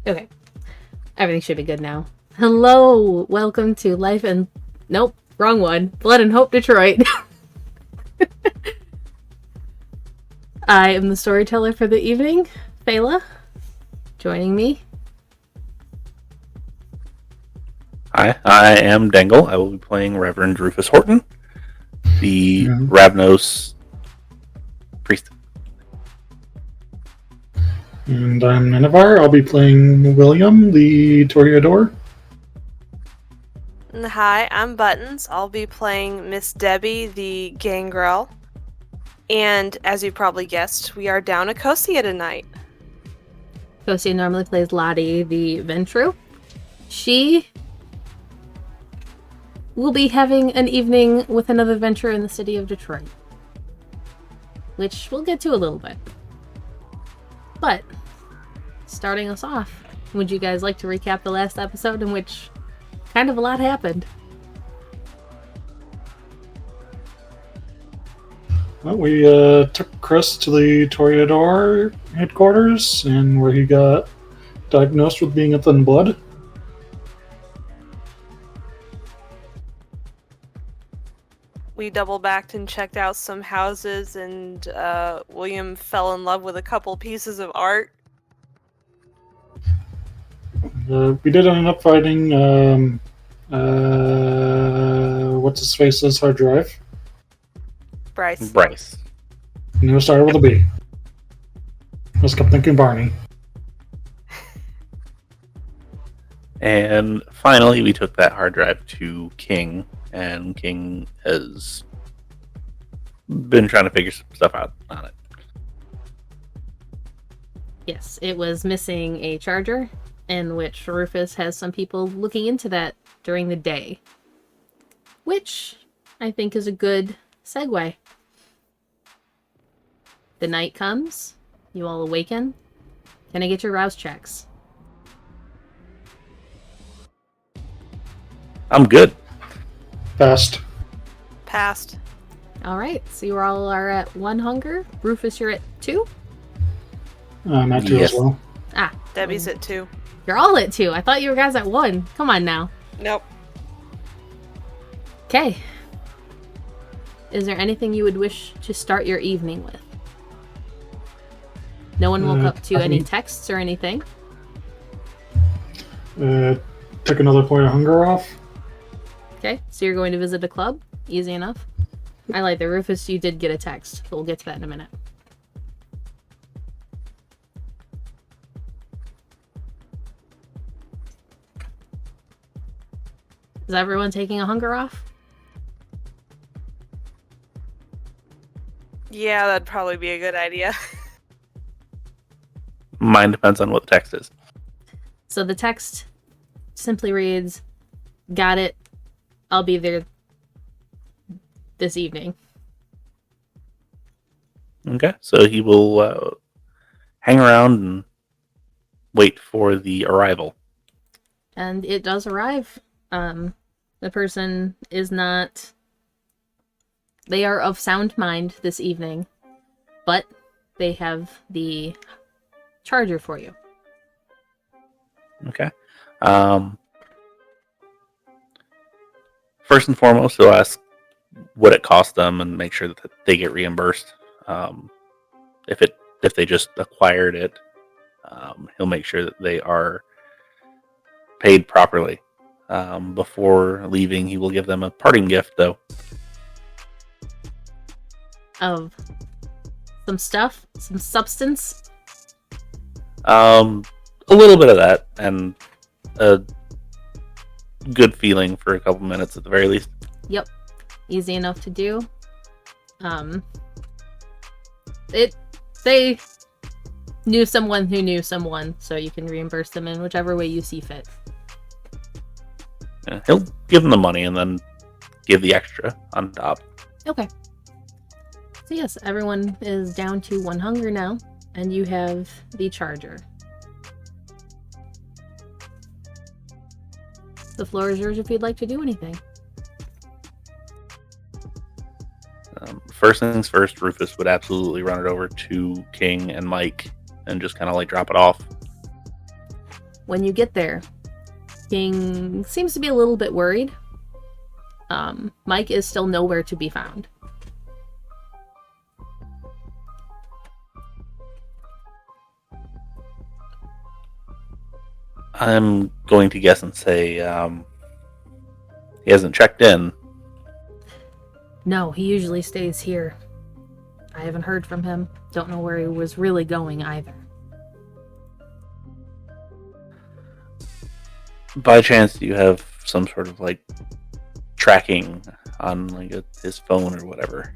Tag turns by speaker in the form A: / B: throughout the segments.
A: Okay. Everything should be good now. Hello! Welcome to Life and... Nope, wrong one. Blood and Hope Detroit. I am the storyteller for the evening, Feyla. Joining me.
B: Hi, I am Dengle. I will be playing Reverend Rufus Horton, the Ravnos priest.
C: And I'm Nenavar. I'll be playing William, the Toreador.
D: Hi, I'm Buttons. I'll be playing Miss Debbie, the Gangrel. And as you probably guessed, we are down a Cocia tonight.
A: Cocia normally plays Lottie, the Ventru. She will be having an evening with another venture in the city of Detroit, which we'll get to a little bit. But, starting us off, would you guys like to recap the last episode in which kind of a lot happened?
C: Well, we took Chris to the Toreador headquarters, and where he got diagnosed with being a thin blood.
D: We double backed and checked out some houses, and William fell in love with a couple pieces of art.
C: We did end up finding what's his face's hard drive.
D: Bryce.
C: And it started with a B. I just kept thinking Barney.
B: And finally, we took that hard drive to King, and King has been trying to figure some stuff out on it.
A: Yes, it was missing a charger, in which Rufus has some people looking into that during the day. Which I think is a good segue. The night comes, you all awaken. Can I get your rouse checks?
B: I'm good.
C: Passed.
A: Alright, so you all are at 1 hunger. Rufus, you're at 2?
C: I'm at 2
B: Yes.
C: as well.
A: Ah,
D: Debbie's at 2.
A: you're all at 2. I thought you were guys at 1. Come on now.
D: Nope.
A: Okay. Is there anything you would wish to start your evening with? No one woke up to any texts or anything.
C: Took another point of hunger off.
A: Okay, so you're going to visit a club? Easy enough. I like the Rufus, you did get a text, but we'll get to that in a minute. Is everyone taking a hunger off?
D: Yeah, that'd probably be a good idea.
B: Mine depends on what the text is.
A: So the text simply reads, "Got it. I'll be there this evening."
B: Okay, so he will hang around and wait for the arrival.
A: And it does arrive. The person is not... They are of sound mind this evening, but they have the charger for you.
B: Okay. First and foremost, he'll ask what it cost them and make sure that they get reimbursed. If they just acquired it, he'll make sure that they are paid properly. Before leaving, he will give them a parting gift, though.
A: Of some stuff? Some substance?
B: A little bit of that, and a good feeling for a couple minutes at the very least.
A: Yep. Easy enough to do. They knew someone who knew someone, so you can reimburse them in whichever way you see fit.
B: Yeah, he'll give them the money and then give the extra on top.
A: Okay. So yes, everyone is down to 1 hunger now, and you have the charger. The floor is yours if you'd like to do anything.
B: First things first, Rufus would absolutely run it over to King and Mike and just kind of like drop it off.
A: when you get there, King seems to be a little bit worried. Mike is still nowhere to be found.
B: I'm going to guess and say he hasn't checked in.
A: No, he usually stays here. I haven't heard from him. Don't know where he was really going either.
B: By chance, do you have some sort of like tracking on like his phone or whatever?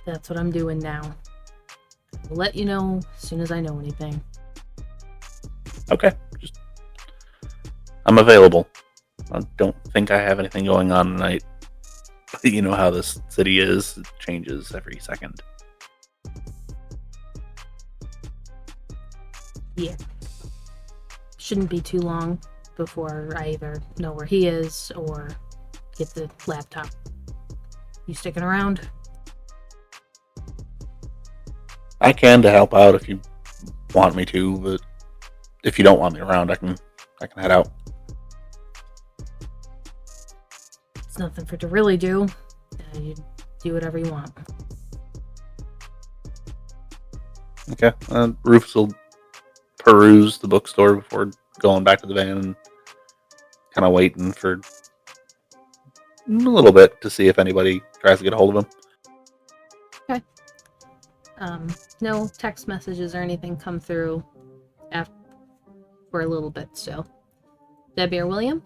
A: That's what I'm doing now. I'll let you know as soon as I know anything.
B: Okay. I'm available. I don't think I have anything going on tonight. But you know how this city is. It changes every second.
A: Yeah. Shouldn't be too long before I either know where he is or get the laptop. You sticking around?
B: I can to help out if you want me to, but if you don't want me around, I can head out.
A: It's nothing for to really do. You do whatever you want.
B: Okay. Rufus will peruse the bookstore before going back to the van and kind of waiting for a little bit to see if anybody tries to get a hold of him.
A: Okay. No text messages or anything come through for a little bit still. Debbie or William?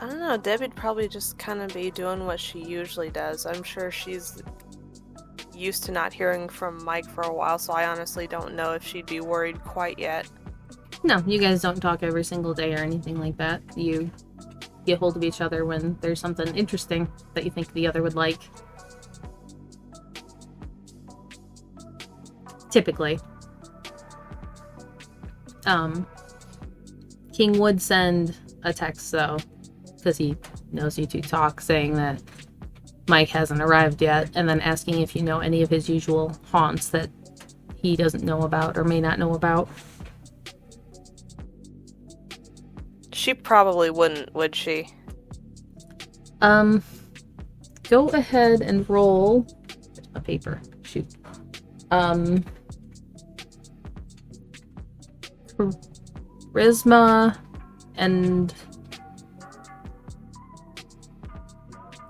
D: I don't know. Debbie'd probably just kind of be doing what she usually does. I'm sure she's used to not hearing from Mike for a while, so I honestly don't know if she'd be worried quite yet.
A: No, you guys don't talk every single day or anything like that. You get hold of each other when there's something interesting that you think the other would like. Typically. King would send a text, though, because he knows you two talk, saying that Mike hasn't arrived yet, and then asking if you know any of his usual haunts that he doesn't know about or may not know about.
D: She probably wouldn't, would she?
A: Go ahead and roll a paper. Shoot. Charisma and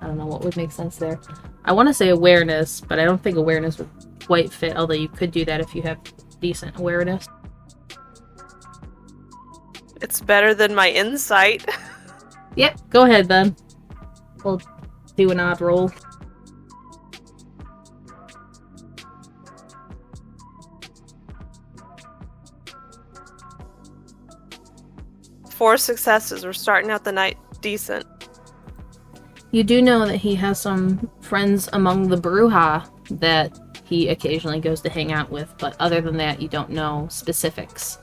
A: I don't know what would make sense there. I want to say awareness, but I don't think awareness would quite fit, although you could do that if you have decent awareness.
D: It's better than my insight.
A: Yep, go ahead then. We'll do an odd roll.
D: Four successes. We're starting out the night decent.
A: You do know that he has some friends among the Bruja that he occasionally goes to hang out with, but other than that, you don't know specifics.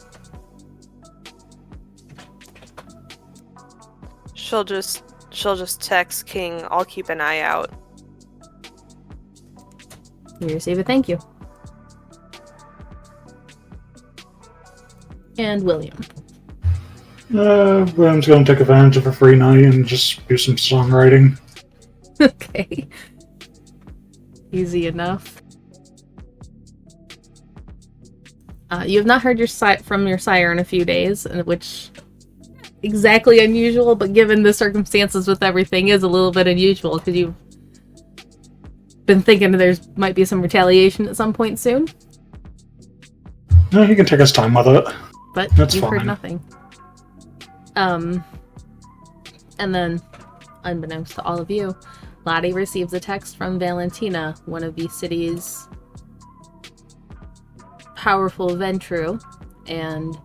D: She'll just text King, I'll keep an eye out.
A: You receive a thank you. And William.
C: William's going to take advantage of a free night and just do some songwriting.
A: Okay. Easy enough. You have not heard from your sire in a few days, which exactly unusual, but given the circumstances with everything is a little bit unusual because you've been thinking might be some retaliation at some point soon.
C: No, he can take his time with it.
A: But
C: That's
A: you've heard
C: fine.
A: nothing. And then, unbeknownst to all of you, Lottie receives a text from Valentina, one of the city's powerful Ventru, and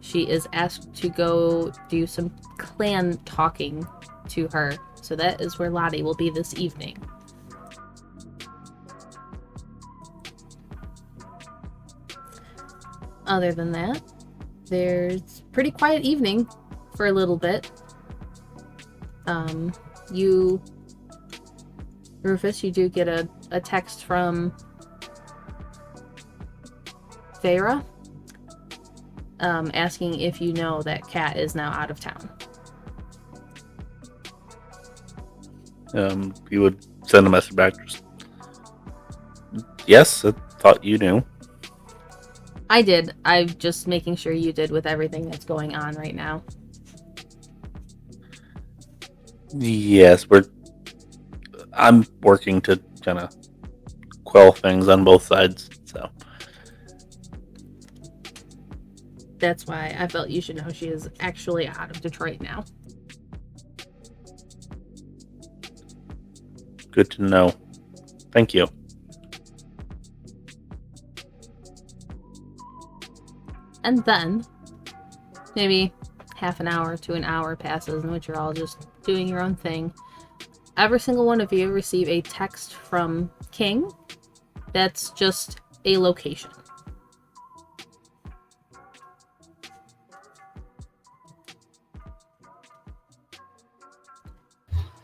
A: she is asked to go do some clan talking to her. So that is where Lottie will be this evening. Other than that, there's pretty quiet evening for a little bit. Rufus, you do get a text from Feyla, asking if you know that Kat is now out of town.
B: You would send a message back. Yes, I thought you knew.
A: I did. I'm just making sure you did with everything that's going on right now.
B: Yes, I'm working to kind of quell things on both sides, so.
A: That's why I felt you should know she is actually out of Detroit now.
B: Good to know. Thank you.
A: And then, maybe half an hour to an hour passes in which you're all just doing your own thing. Every single one of you receive a text from King that's just a location.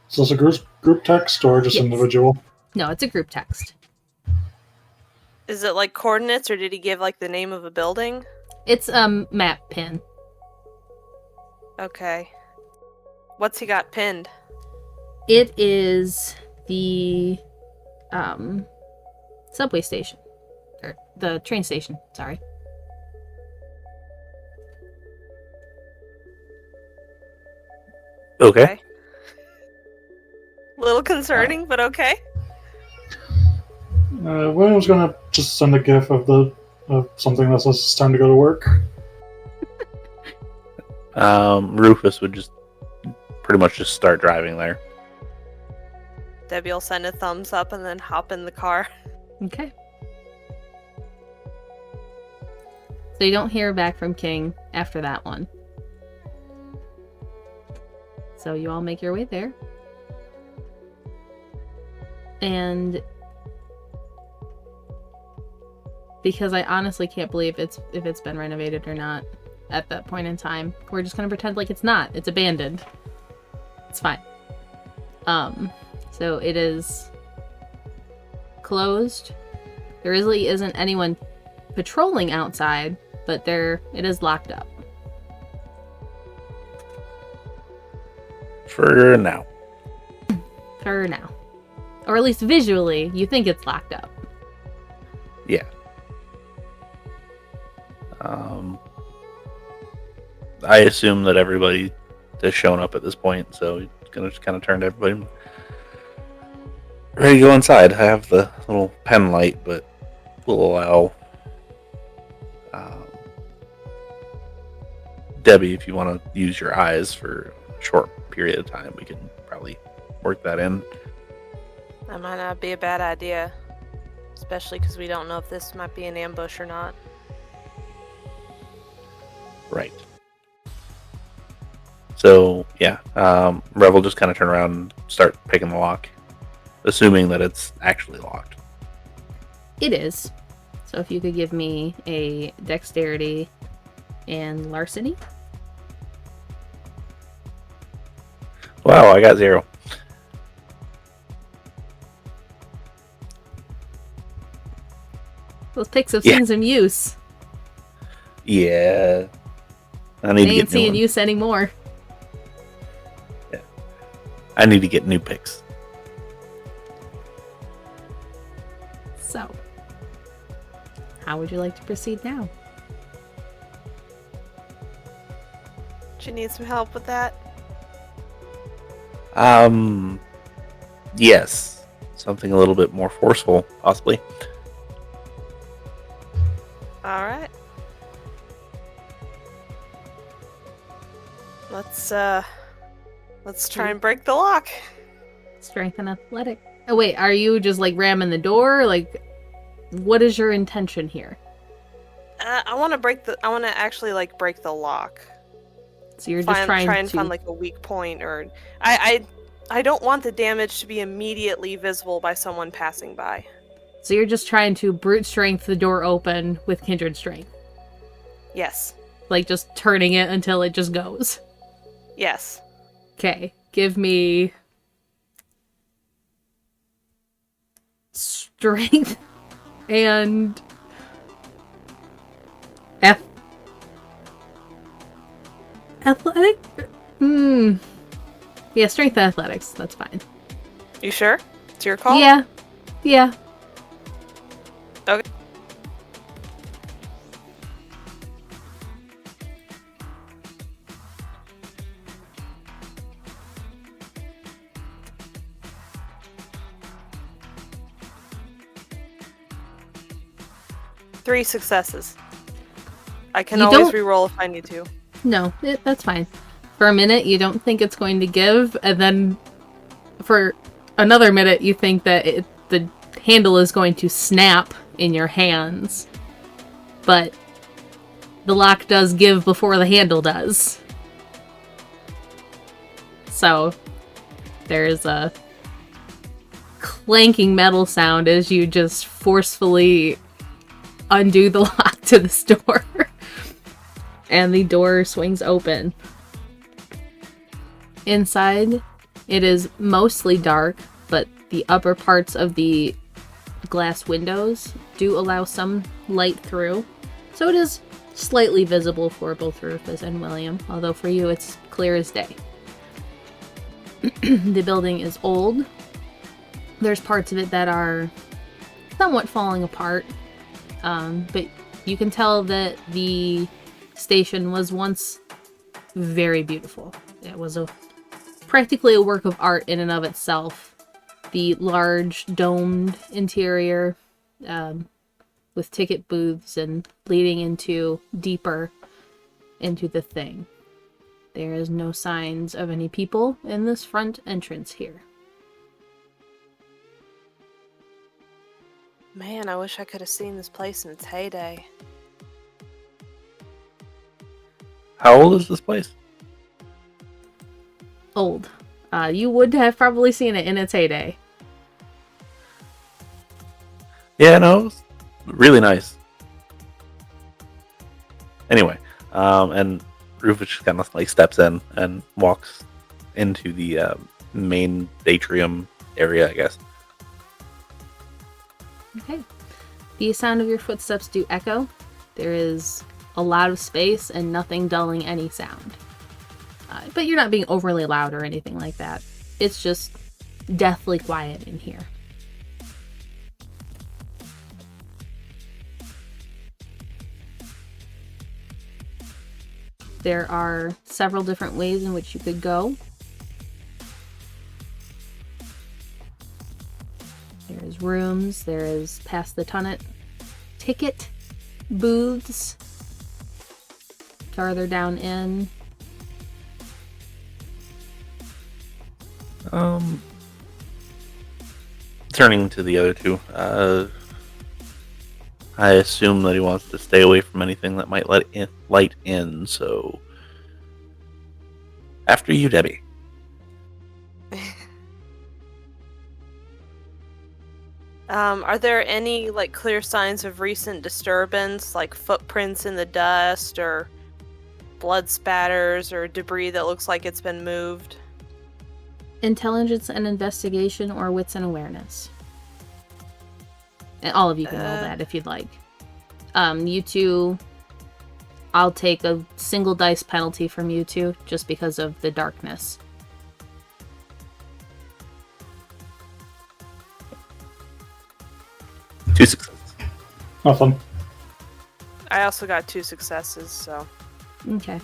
C: So is this a group text or just
A: Yes.
C: individual?
A: No, it's a group text.
D: Is it like coordinates, or did he give like the name of a building?
A: It's map pin.
D: Okay. What's he got pinned?
A: It is the subway station. Or the train station, sorry.
B: Okay.
D: Little concerning, but okay.
C: William's gonna just send a gif of something that says it's time to go to work.
B: Rufus would just pretty much just start driving there.
D: Debbie will send a thumbs up and then hop in the car.
A: Okay. So you don't hear back from King after that one. So you all make your way there. And because I honestly can't believe if it's been renovated or not at that point in time, we're just gonna pretend like it's not. It's abandoned. It's fine. So it is closed. There really isn't anyone patrolling outside, but it is locked up.
B: For now.
A: For now. Or at least visually, you think it's locked up.
B: Yeah. I assume that everybody has shown up at this point, so he's gonna just kind of turn to everybody. Ready to go inside. I have the little pen light, but we'll allow Debbie, if you want to use your eyes for a short period of time, we can probably work that in.
D: That might not be a bad idea. Especially because we don't know if this might be an ambush or not.
B: Right. So, yeah, Rev will just kind of turn around and start picking the lock, assuming that it's actually locked.
A: It is. So if you could give me a dexterity and larceny.
B: Wow, I got 0.
A: Those picks have seen some use.
B: Yeah. I need
A: They
B: to
A: ain't
B: get new
A: seeing
B: ones.
A: use anymore.
B: Yeah. I need to get new picks.
A: So, how would you like to proceed now?
D: Do you need some help with that?
B: Yes. Something a little bit more forceful, possibly.
D: Alright. Let's try and break the lock.
A: Strength and athletic. Oh wait, are you just like ramming the door? Like, what is your intention here?
D: I want to actually like break the lock.
A: So you're just trying
D: and
A: to
D: find like a weak point, or I don't want the damage to be immediately visible by someone passing by.
A: So you're just trying to brute strength the door open with kindred strength.
D: Yes.
A: Like just turning it until it just goes.
D: Yes.
A: Okay. give me strength and athletic? Yeah, strength and athletics. That's fine.
D: You sure? It's your call?
A: Yeah. Yeah.
D: Okay. Three successes. I can always re-roll if I need to.
A: No, that's fine. For a minute, you don't think it's going to give, and then for another minute, you think that the handle is going to snap in your hands. But the lock does give before the handle does. So, there's a clanking metal sound as you just forcefully undo the lock to this door. And the door swings open. Inside, it is mostly dark, but the upper parts of the glass windows do allow some light through. So it is slightly visible for both Rufus and William, although for you it's clear as day. The building is old. There's parts of it that are somewhat falling apart, but you can tell that the station was once very beautiful. It was practically a work of art in and of itself. The large domed interior with ticket booths and leading into deeper into the thing. There is no signs of any people in this front entrance here.
D: Man, I wish I could have seen this place in its heyday.
B: How old is this place?
A: Old. You would have probably seen it in its heyday.
B: Yeah, no, it was really nice. Anyway, and Rufus just kind of like steps in and walks into the main atrium area, I guess.
A: Okay. The sound of your footsteps do echo. There is a lot of space and nothing dulling any sound. But you're not being overly loud or anything like that. It's just deathly quiet in here. There are several different ways in which you could go. There's rooms, there is past the ticket booths farther down in.
B: Turning to the other two, I assume that he wants to stay away from anything that might let light in, so after you, Debbie.
D: Are there any clear signs of recent disturbance, like footprints in the dust or blood spatters or debris that looks like it's been moved?
A: Intelligence and investigation or wits and awareness. And all of you can roll that if you'd like. You two, I'll take a single dice penalty from you two just because of the darkness.
B: Two successes.
C: Nothing.
D: I also got 2 successes, so.
A: Okay.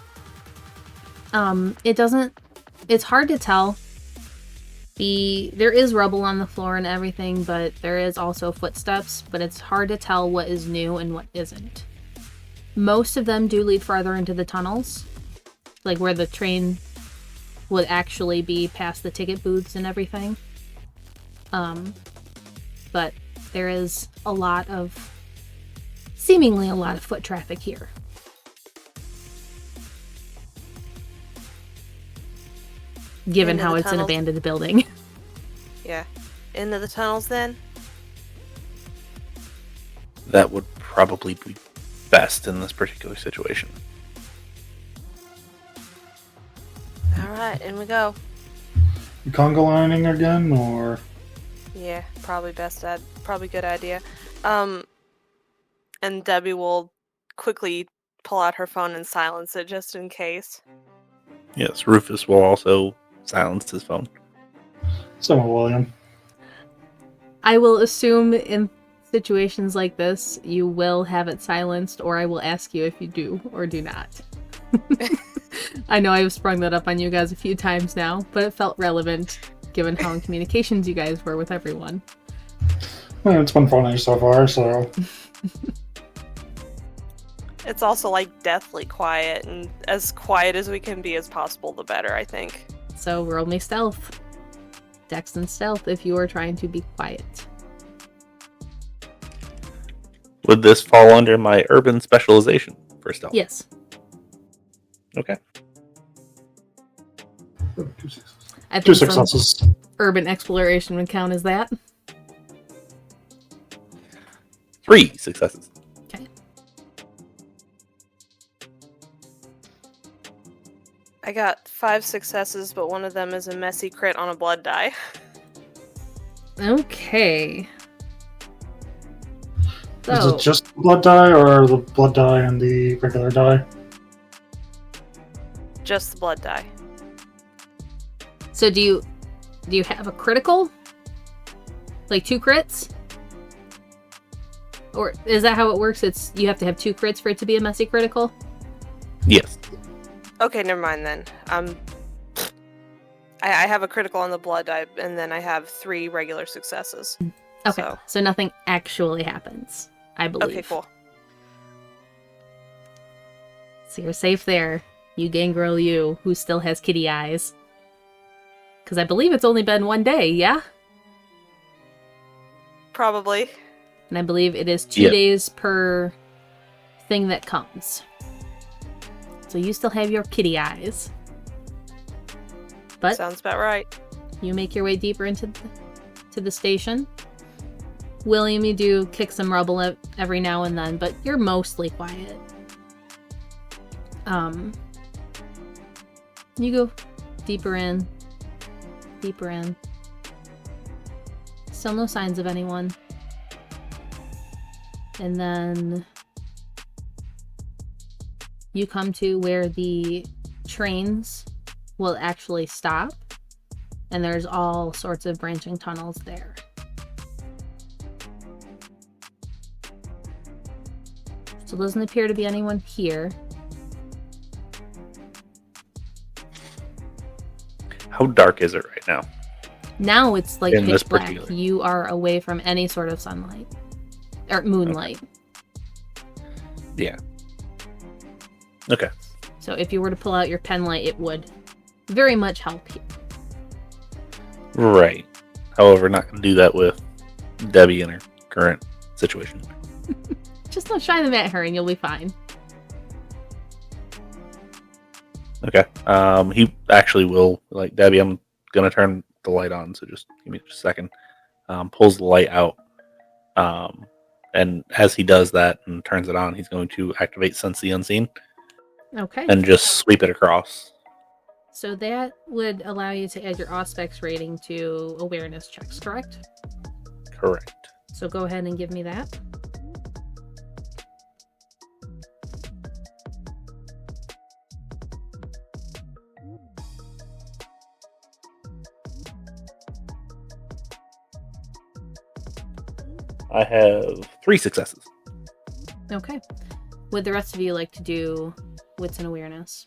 A: It's hard to tell. There is rubble on the floor and everything, but there is also footsteps, but it's hard to tell what is new and what isn't. Most of them do lead farther into the tunnels, like where the train would actually be past the ticket booths and everything. But there is seemingly a lot of foot traffic here. Given how it's an abandoned building.
D: Yeah. Into the tunnels then?
B: That would probably be best in this particular situation.
D: Alright, in we go.
C: conga lining again, or
D: Yeah, probably probably good idea. And Debbie will quickly pull out her phone and silence it just in case.
B: Yes, Rufus will also silence his phone.
C: so will William.
A: I will assume in situations like this, you will have it silenced, or I will ask you if you do or do not. I know I've sprung that up on you guys a few times now, but it felt relevant given how in communications you guys were with everyone.
C: Well, it's been funny so far, so
D: It's also like deathly quiet, and as quiet as we can be as possible, the better, I think.
A: So roll me stealth. Dex and stealth if you are trying to be quiet.
B: Would this fall under my urban specialization for stealth?
A: Yes.
B: Okay.
C: 2 successes.
A: I
C: 2
A: think some
C: successes.
A: urban exploration would count as that.
B: 3 successes.
A: Okay.
D: I got 5 successes, but one of them is a messy crit on a blood die.
A: Okay.
C: Is
A: So,
C: it just the blood die, or the blood die and the regular die?
D: Just the blood die.
A: so do you have a critical? Like 2 crits? Or is that how it works? It's you have to have 2 crits for it to be a messy critical?
B: Yes.
D: Okay, never mind then. I have a critical on the blood die, and then I have 3 regular successes.
A: Okay. So nothing actually happens, I believe.
D: Okay, cool.
A: So you're safe there, you gangrel you, who still has kitty eyes. Because I believe it's only been 1 day, yeah?
D: Probably.
A: And I believe it is 2
B: Yep.
A: days per thing that comes. So you still have your kitty eyes. But
D: Sounds about right.
A: you make your way deeper into the station. William, you do kick some rubble every now and then, but you're mostly quiet. You go deeper in. Deeper in. Still no signs of anyone. And then you come to where the trains will actually stop, and there's all sorts of branching tunnels there. So doesn't appear to be anyone here.
B: How dark is it right now?
A: Now it's like
B: In this
A: pitch black.
B: particular-
A: You are away from any sort of sunlight. Or moonlight.
B: Yeah. Okay.
A: So if you were to pull out your pen light, it would very much help you.
B: Right. However, not going to do that with Debbie in her current situation.
A: Just don't shine them at her and you'll be fine.
B: Okay. He actually will, like, Debbie, I'm going to turn the light on, so just give me just a second. Pulls the light out. And as he does that and turns it on, he's going to activate Sense the Unseen
A: Okay.
B: and just sweep it across.
A: So that would allow you to add your Auspex rating to awareness checks, correct?
B: Correct.
A: So go ahead and give me that.
B: I have 3 successes.
A: Okay. Would the rest of you like to do wits and awareness?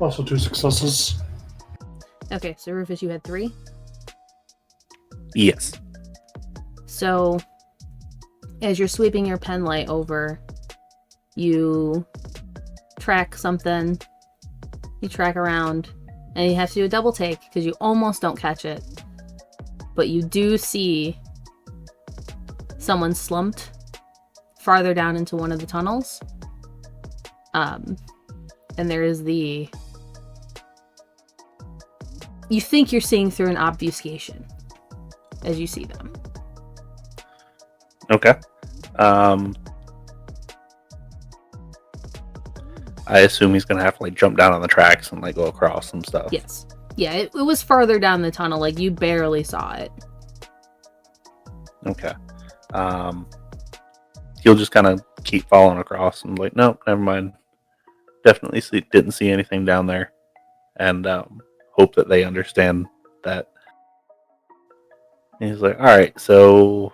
C: Also 2 successes.
A: Okay, so Rufus, you had 3.
B: Yes.
A: So as you're sweeping your pen light over, you track something, you track around, and you have to do a double take because you almost don't catch it. But you do see someone slumped farther down into one of the tunnels. And there is the... You think you're seeing through an obfuscation as you see them.
B: Okay. I assume he's gonna have to like jump down on the tracks and like go across some stuff.
A: Yes. Yeah, it was farther down the tunnel. Like, you barely saw it.
B: Okay. He'll just kind of keep following across and like, nope, never mind. Definitely didn't see anything down there, and hope that they understand that. And he's like, all right, so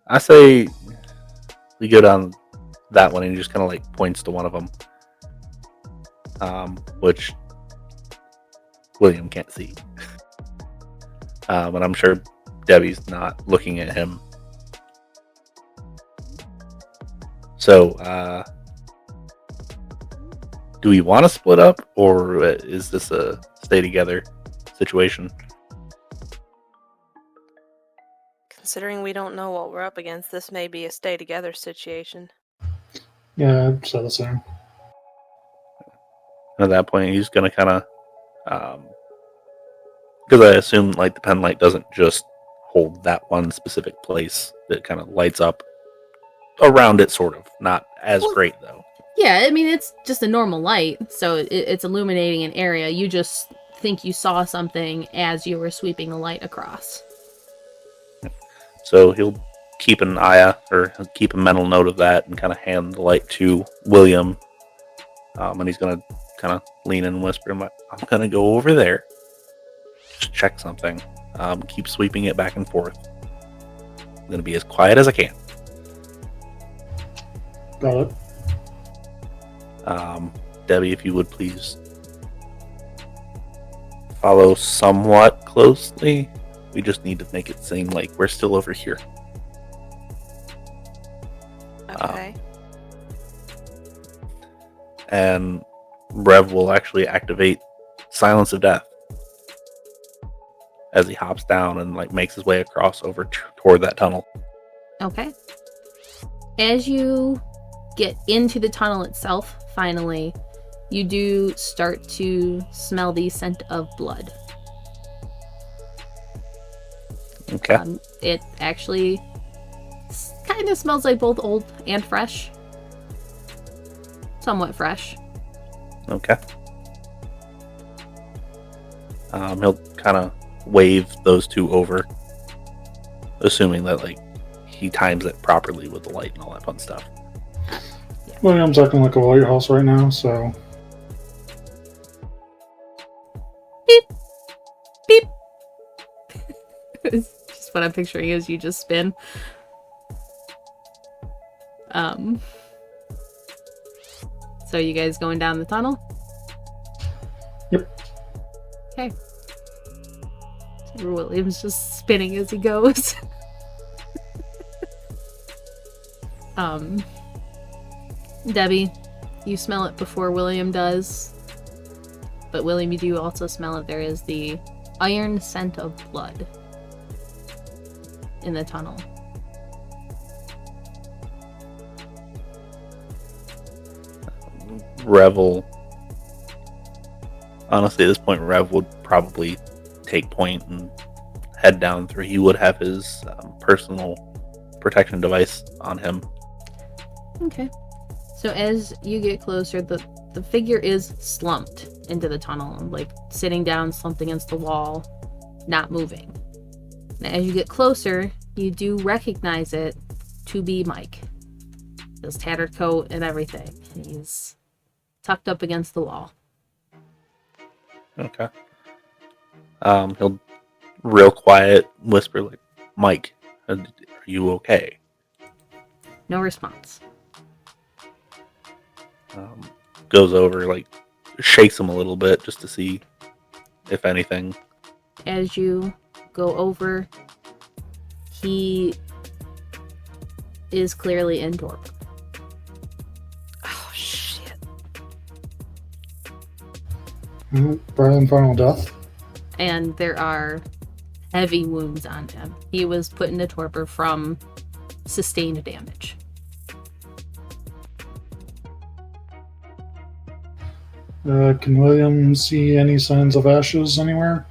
B: I say we go down that one, and he just kind of like points to one of them, which William can't see. And I'm sure Debbie's not looking at him. So, do we want to split up, or is this a stay together situation?
D: Considering we don't know what we're up against, this may be a stay together situation.
C: Yeah, I'd say the same.
B: At that point, he's going to kind of, because I assume like the pen light doesn't just hold that one specific place. That kind of lights up around it, sort of. Not as great though.
A: Yeah, I mean, it's just a normal light, so it's illuminating an area. You just think you saw something as you were sweeping the light across.
B: So he'll keep an eye out, or he'll keep a mental note of that, and kind of hand the light to William. And he's going to kind of lean in and whisper, I'm going to go over there, just check something. Keep sweeping it back and forth. I'm going to be as quiet as I can.
C: Got it.
B: Debbie, if you would please follow somewhat closely. We just need to make it seem like we're still over here.
D: Okay.
B: And Rev will actually activate Silence of Death as he hops down and like makes his way across over toward that tunnel.
A: Okay. As you get into the tunnel itself, finally, you do start to smell the scent of blood.
B: Okay.
A: It actually kind of smells like both old and fresh. Somewhat fresh.
B: Okay. He'll kind of wave those two over, assuming that like he times it properly with the light and all that fun stuff.
C: William's acting like a White House right now, so.
A: Beep. Beep. It's just what I'm picturing is you just spin. So you guys going down the tunnel?
C: Yep.
A: Okay. So William's just spinning as he goes. Debbie, you smell it before William does. But William, you do also smell it. There is the iron scent of blood in the tunnel.
B: Revel. Honestly, at this point, Rev would probably take point and head down through. He would have his personal protection device on him.
A: Okay. So as you get closer, the figure is slumped into the tunnel, like sitting down, slumped against the wall, not moving. Now, as you get closer, you do recognize it to be Mike. His tattered coat and everything. He's tucked up against the wall.
B: Okay. He'll real quiet whisper like, Mike, are you okay?
A: No response.
B: Goes over, like, shakes him a little bit just to see if anything.
A: As you go over, he is clearly in torpor.
D: Oh, shit.
C: Better than final death.
A: And there are heavy wounds on him. He was put into torpor from sustained damage.
C: Can William see any signs of ashes anywhere?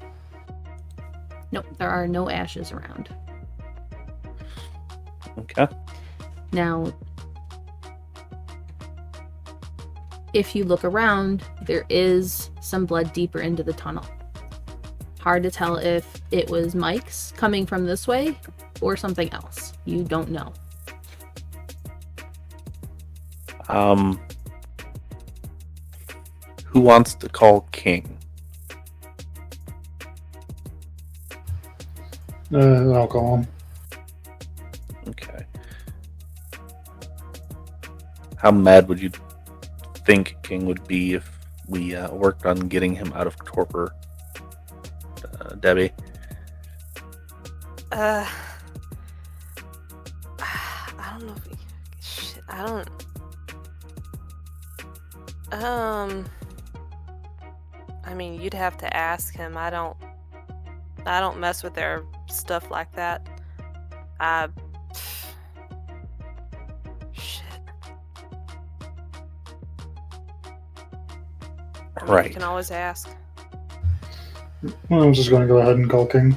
A: Nope, there are no ashes around.
B: Okay.
A: Now, if you look around, there is some blood deeper into the tunnel. Hard to tell if it was Mike's coming from this way or something else. You don't know.
B: Who wants to call King?
C: I'll call him.
B: Okay. How mad would you think King would be if we worked on getting him out of torpor, Debbie?
D: I don't know if he... Shit, I don't... I mean, you'd have to ask him. I don't mess with their stuff like that. Shit. I mean,
B: Right.
D: You can always ask.
C: Well, I'm just going to go ahead and call King.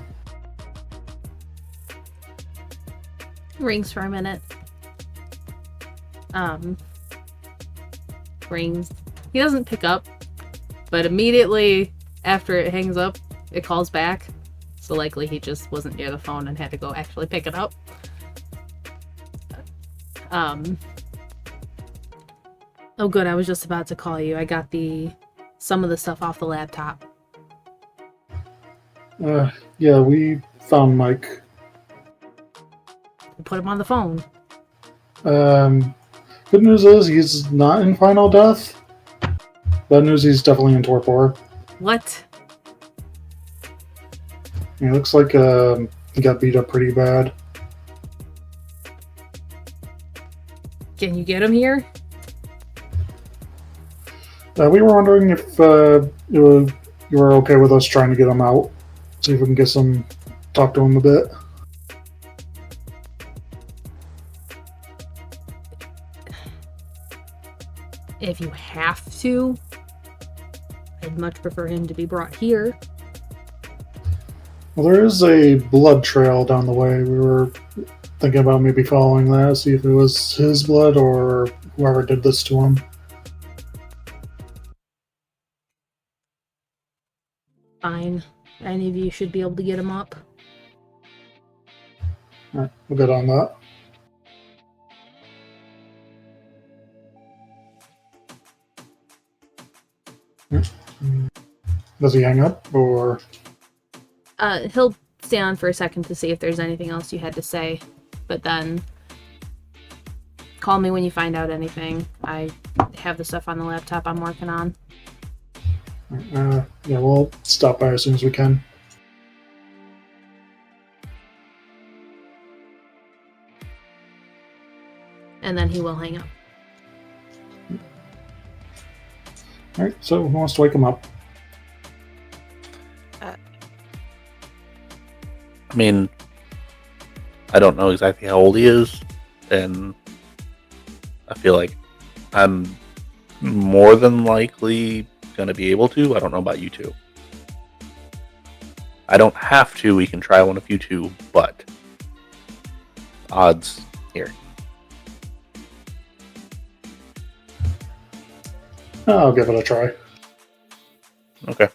A: Rings for a minute. Rings. He doesn't pick up, but immediately after it hangs up, it calls back. So likely he just wasn't near the phone and had to go actually pick it up. Oh good, I was just about to call you. I got some of the stuff off the laptop.
C: Yeah, we found Mike.
A: Put him on the phone.
C: Good news is he's not in final death. Bad news, he's definitely in torpor.
A: What?
C: It looks like he got beat up pretty bad.
A: Can you get him here?
C: We were wondering if you were okay with us trying to get him out. See if we can talk to him a bit.
A: If you have to, I'd much prefer him to be brought here.
C: Well, there is a blood trail down the way. We were thinking about maybe following that, see if it was his blood or whoever did this to him.
A: Fine. Any of you should be able to get him up.
C: Alright, we'll get on that. Does he hang up, or...?
A: He'll stay on for a second to see if there's anything else you had to say, but then call me when you find out anything. I have the stuff on the laptop I'm working on.
C: Yeah, we'll stop by as soon as we can.
A: And then he will hang up.
C: Alright, so who wants to wake him up?
B: I mean, I don't know exactly how old he is, and I feel like I'm more than likely going to be able to. I don't know about you two. I don't have to. We can try one of you two, but odds here.
C: I'll give it a try.
B: Okay.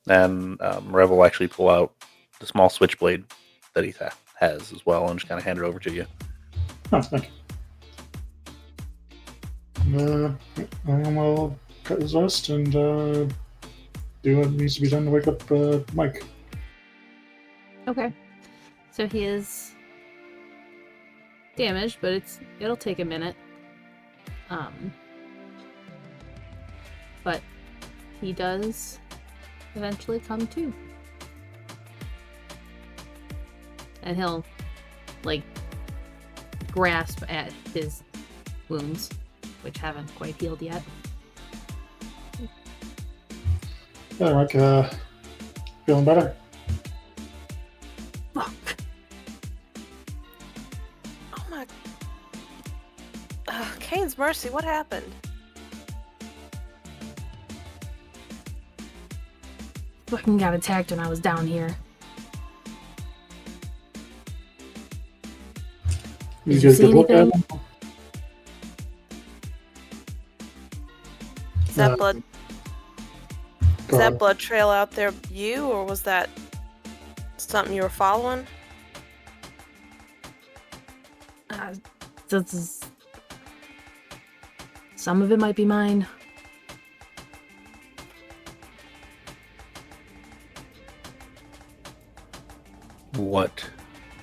B: And Rev will actually pull out the small switchblade that he has as well and just kind of hand it over to you.
C: Oh, thank you. And we'll cut his wrist and do what needs to be done to wake up Mike.
A: Okay. So he is damaged, but it'll take a minute. But he does eventually come to. And he'll, grasp at his wounds, which haven't quite healed yet.
C: Yeah, Mike, feeling better?
A: Fuck.
D: Oh my... Kane's mercy, what happened?
A: Fucking got attacked when I was down here. Did you see anything?
D: Is that blood? Is that blood trail out there you, or was that something you were following?
A: Some of it might be mine.
B: What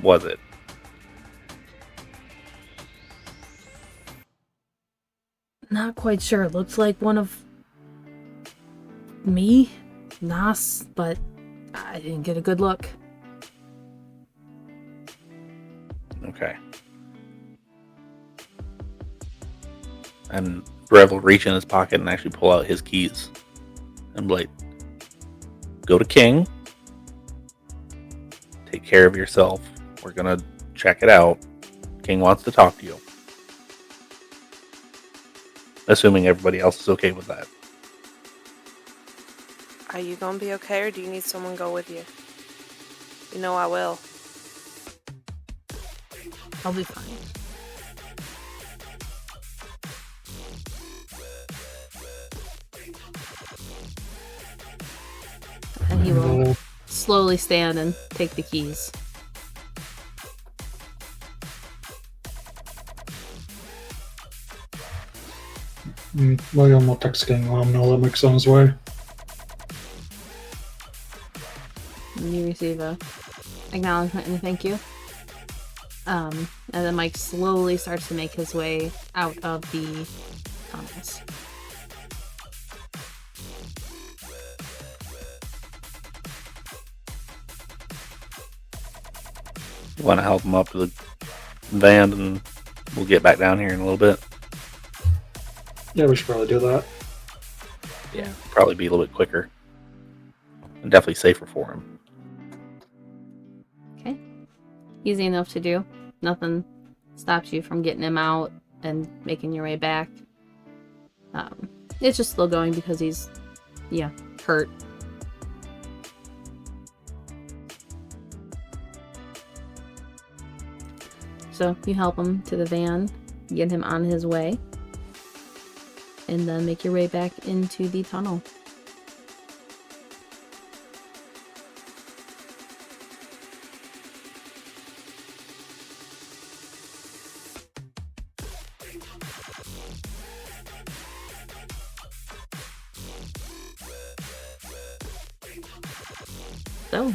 B: was it?
A: Not quite sure. It looks like one of me, Nas, but I didn't get a good look.
B: Okay. And Brev will reach in his pocket and actually pull out his keys. And be like, go to King. Take care of yourself. We're gonna check it out. King wants to talk to you. Assuming everybody else is okay with that.
D: Are you gonna be okay, or do you need someone to go with you? You know I will.
A: I'll be fine. And he will slowly stand and take the keys.
C: William will text King, let him know that Mike's on his way.
A: You receive a acknowledgement and a thank you. And then Mike slowly starts to make his way out of the tunnels.
B: You want to help him up to the van, and we'll get back down here in a little bit.
C: Yeah, we should probably do that.
B: Yeah, probably be a little bit quicker. And definitely safer for him.
A: Okay. Easy enough to do. Nothing stops you from getting him out and making your way back. It's just slow going because he's, hurt. So you help him to the van, get him on his way, and then make your way back into the tunnel. So,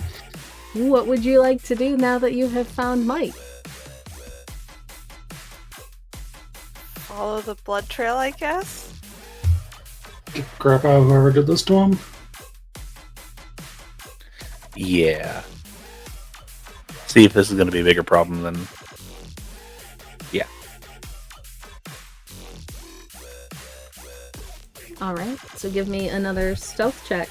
A: what would you like to do now that you have found Mike?
D: Follow the blood trail, I guess?
C: Get the crap out of whoever did this to him.
B: Yeah. See if this is going to be a bigger problem than... Yeah.
A: Alright, so give me another stealth check.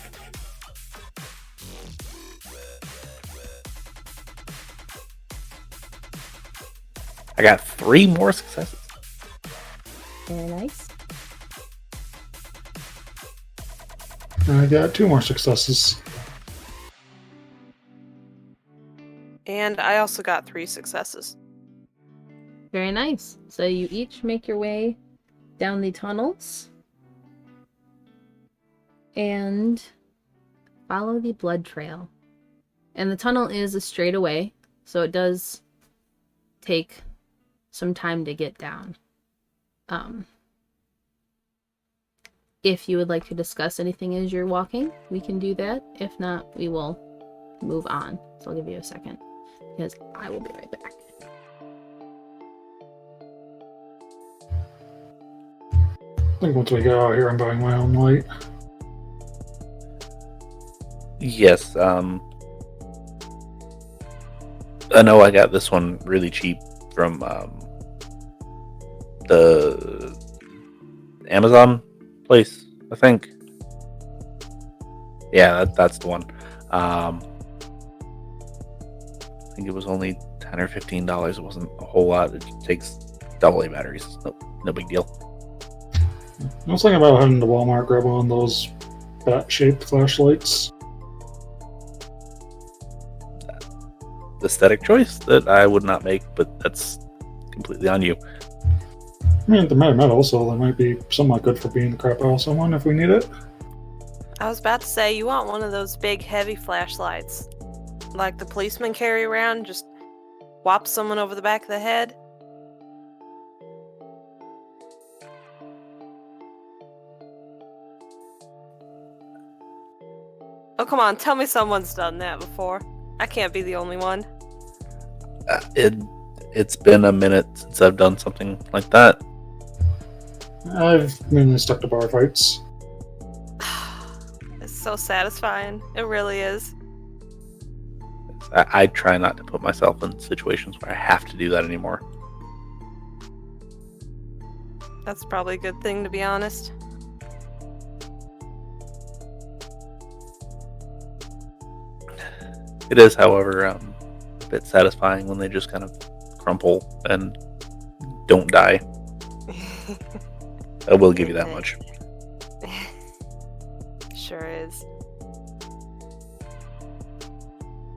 B: I got 3 more successes.
A: Very nice.
C: I got 2 more successes.
D: And I also got 3 successes.
A: Very nice. So you each make your way down the tunnels and follow the blood trail. And the tunnel is a straightaway, so it does take some time to get down. If you would like to discuss anything as you're walking, we can do that. If not, we will move on. So I'll give you a second, because I will be right back.
C: I think once we get out here, I'm buying my own light.
B: Yes, I know I got this one really cheap from the Amazon place, I think. Yeah, that's the one. I think it was only $10 or $15. It wasn't a whole lot. It takes AA batteries. No big deal.
C: I was thinking about heading to Walmart, grab one of those bat-shaped flashlights.
B: Aesthetic choice that I would not make, but that's completely on you.
C: I mean, the metal, so that might be somewhat good for beating the crap out of someone if we need it.
D: I was about to say, you want one of those big, heavy flashlights, like the policemen carry around, just whop someone over the back of the head. Oh, come on, tell me someone's done that before. I can't be the only one.
B: It's been a minute since I've done something like that.
C: I've mainly stuck to bar fights.
D: It's so satisfying. It really is.
B: I try not to put myself in situations where I have to do that anymore.
D: That's probably a good thing, to be honest.
B: It is, however, a bit satisfying when they just kind of crumple and don't die. I will give you that much.
D: Sure is.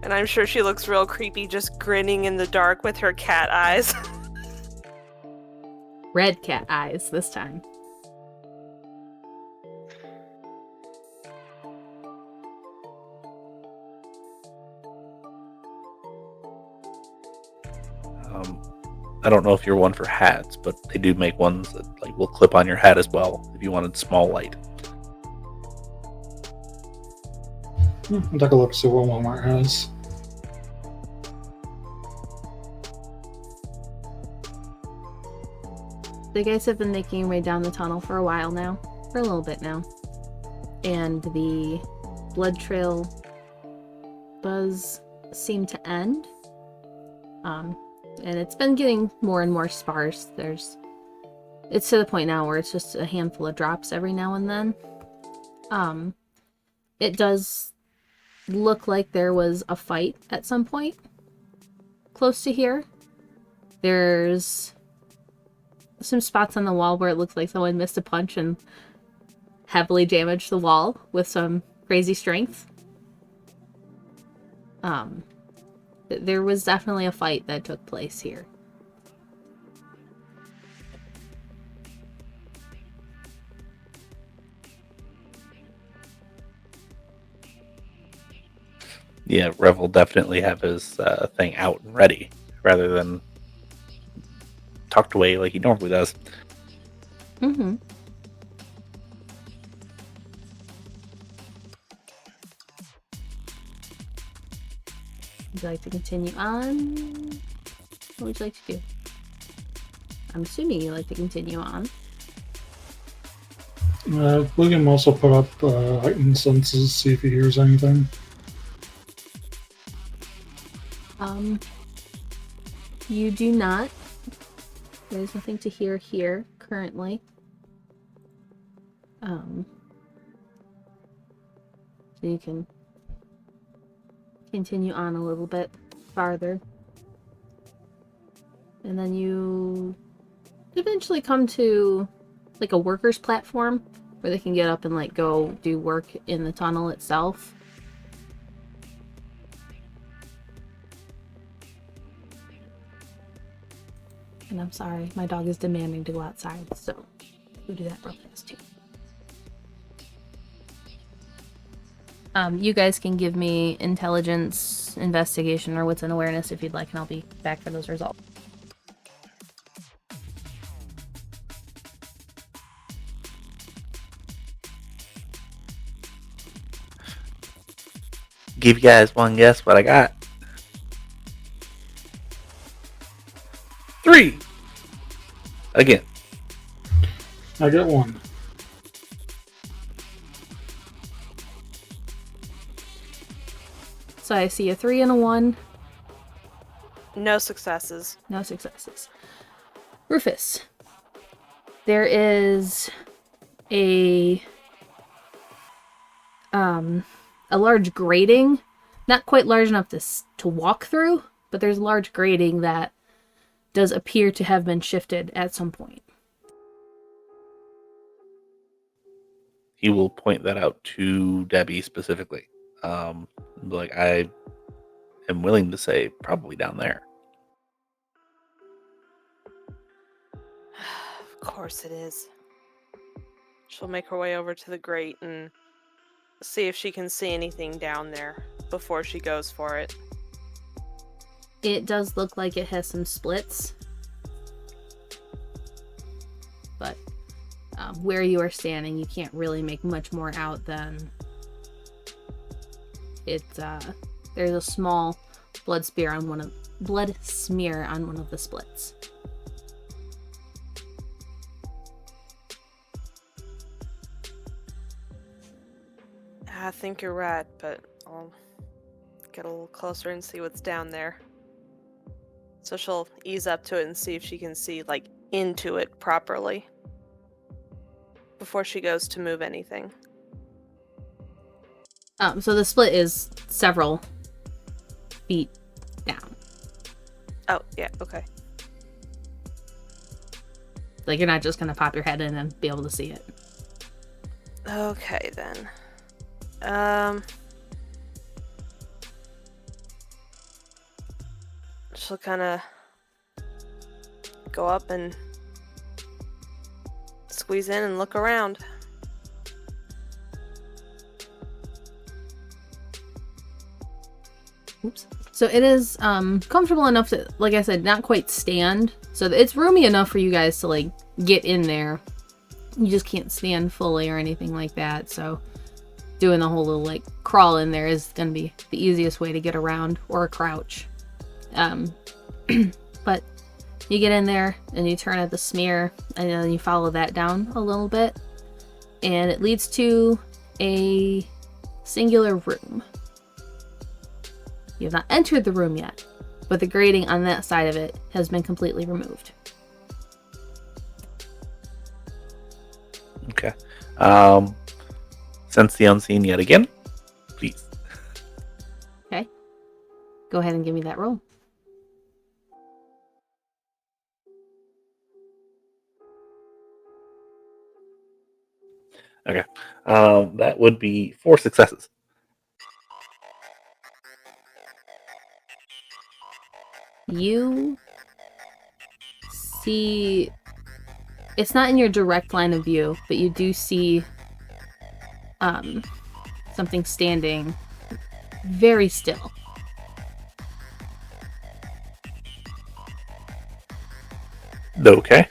D: And I'm sure she looks real creepy just grinning in the dark with her cat eyes.
A: Red cat eyes this time.
B: I don't know if you're one for hats, but they do make ones that like will clip on your hat as well if you wanted small light.
C: I'll take a look to see what Walmart has.
A: The guys have been making their way down the tunnel for a while now. For a little bit now. And the blood trail does seem to end. And it's been getting more and more sparse. It's to the point now where it's just a handful of drops every now and then. It does look like there was a fight at some point close to here. There's some spots on the wall where it looks like someone missed a punch and heavily damaged the wall with some crazy strength. There was definitely a fight that took place here.
B: Yeah, Rev will definitely have his thing out and ready, rather than tucked away like he normally does.
A: Mm-hmm. Would you like to continue on? What would you like to do? I'm assuming you like to continue on.
C: William also put up heightened senses, see if he hears anything.
A: You do not. There's nothing to hear here currently. So you can continue on a little bit farther. And then you eventually come to like a workers platform where they can get up and like go do work in the tunnel itself. And I'm sorry, my dog is demanding to go outside, so we'll do that real fast too. You guys can give me intelligence, investigation, or wits and awareness if you'd like, and I'll be back for those results.
B: Give you guys one guess what I got. 3. Again.
C: I get 1.
A: So I see a 3 and a 1.
D: No successes.
A: No successes. Rufus. There is a large grating, not quite large enough to walk through, but there's a large grating that does appear to have been shifted at some point.
B: He will point that out to Debbie specifically. Like, I am willing to say probably down there.
D: course it is. She'll make her way over to the grate and see if she can see anything down there before she goes for it.
A: It does look like it has some splits. But where you are standing, you can't really make much more out than there's a small blood smear on one of the splits.
D: I think you're right, but I'll get a little closer and see what's down there. So she'll ease up to it and see if she can see, like, into it properly before she goes to move anything.
A: So the split is several feet down.
D: Oh, yeah, okay.
A: Like, you're not just gonna pop your head in and be able to see it.
D: Okay, then. She'll kind of go up and squeeze in and look around.
A: Oops. So it is comfortable enough to, like I said, not quite stand. So it's roomy enough for you guys to, like, get in there. You just can't stand fully or anything like that. So doing the whole little, like, crawl in there is going to be the easiest way to get around, or a crouch. But you get in there and you turn at the smear and then you follow that down a little bit. And it leads to a singular room. You have not entered the room yet, but the grating on that side of it has been completely removed.
B: Okay. Sense the unseen yet again, please.
A: Okay. Go ahead and give me that roll.
B: Okay. That would be 4 successes.
A: You see, it's not in your direct line of view, but you do see something standing very still.
B: Okay.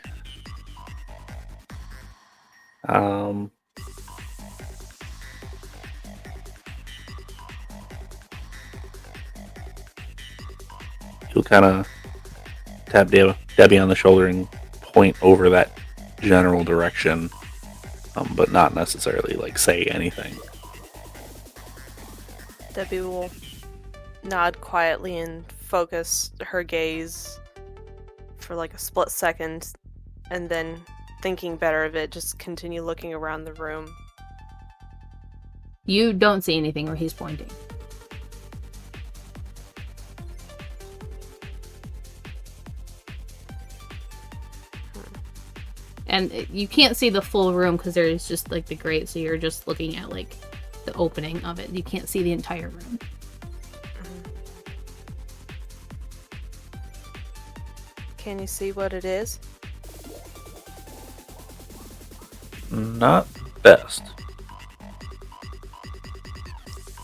B: You'll kind of tap Debbie on the shoulder and point over that general direction, but not necessarily, like, say anything.
D: Debbie will nod quietly and focus her gaze for like a split second, and then, thinking better of it, just continue looking around the room.
A: You don't see anything where he's pointing. And you can't see the full room because there's just, like, the grate, so you're just looking at, like, the opening of it. You can't see the entire room.
D: Can you see what it is?
B: Not best.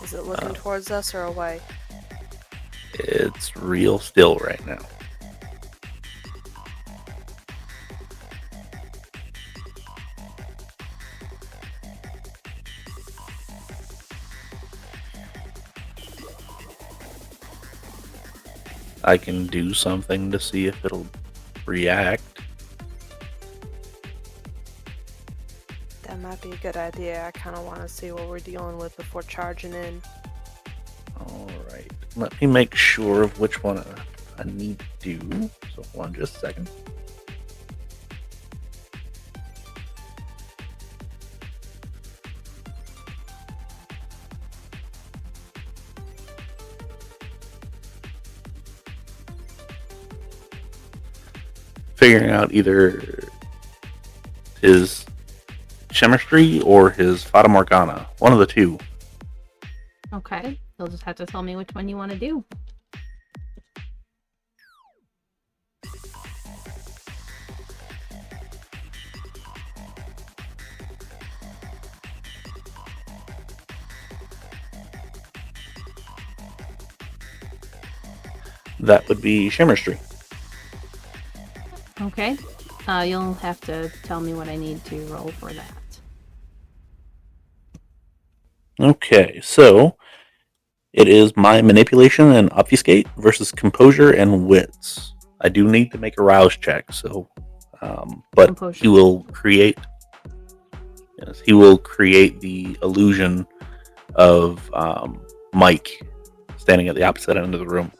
D: Is it looking towards us or away?
B: It's real still right now. I can do something to see if it'll react.
D: That might be a good idea. I kind of want to see what we're dealing with before charging in.
B: Alright, let me make sure of which one I need to do. So hold on just a second. Figuring out either his chemistry or his Fata Morgana. One of the two.
A: Okay. You'll just have to tell me which one you want to do.
B: That would be Shimmerstry.
A: Okay. You'll have to tell me what I need to roll for that.
B: Okay, so it is my manipulation and obfuscate versus composure and wits. I do need to make a rouse check, so but
A: Composure.
B: he will create. Yes, he will create the illusion of Mike standing at the opposite end of the room.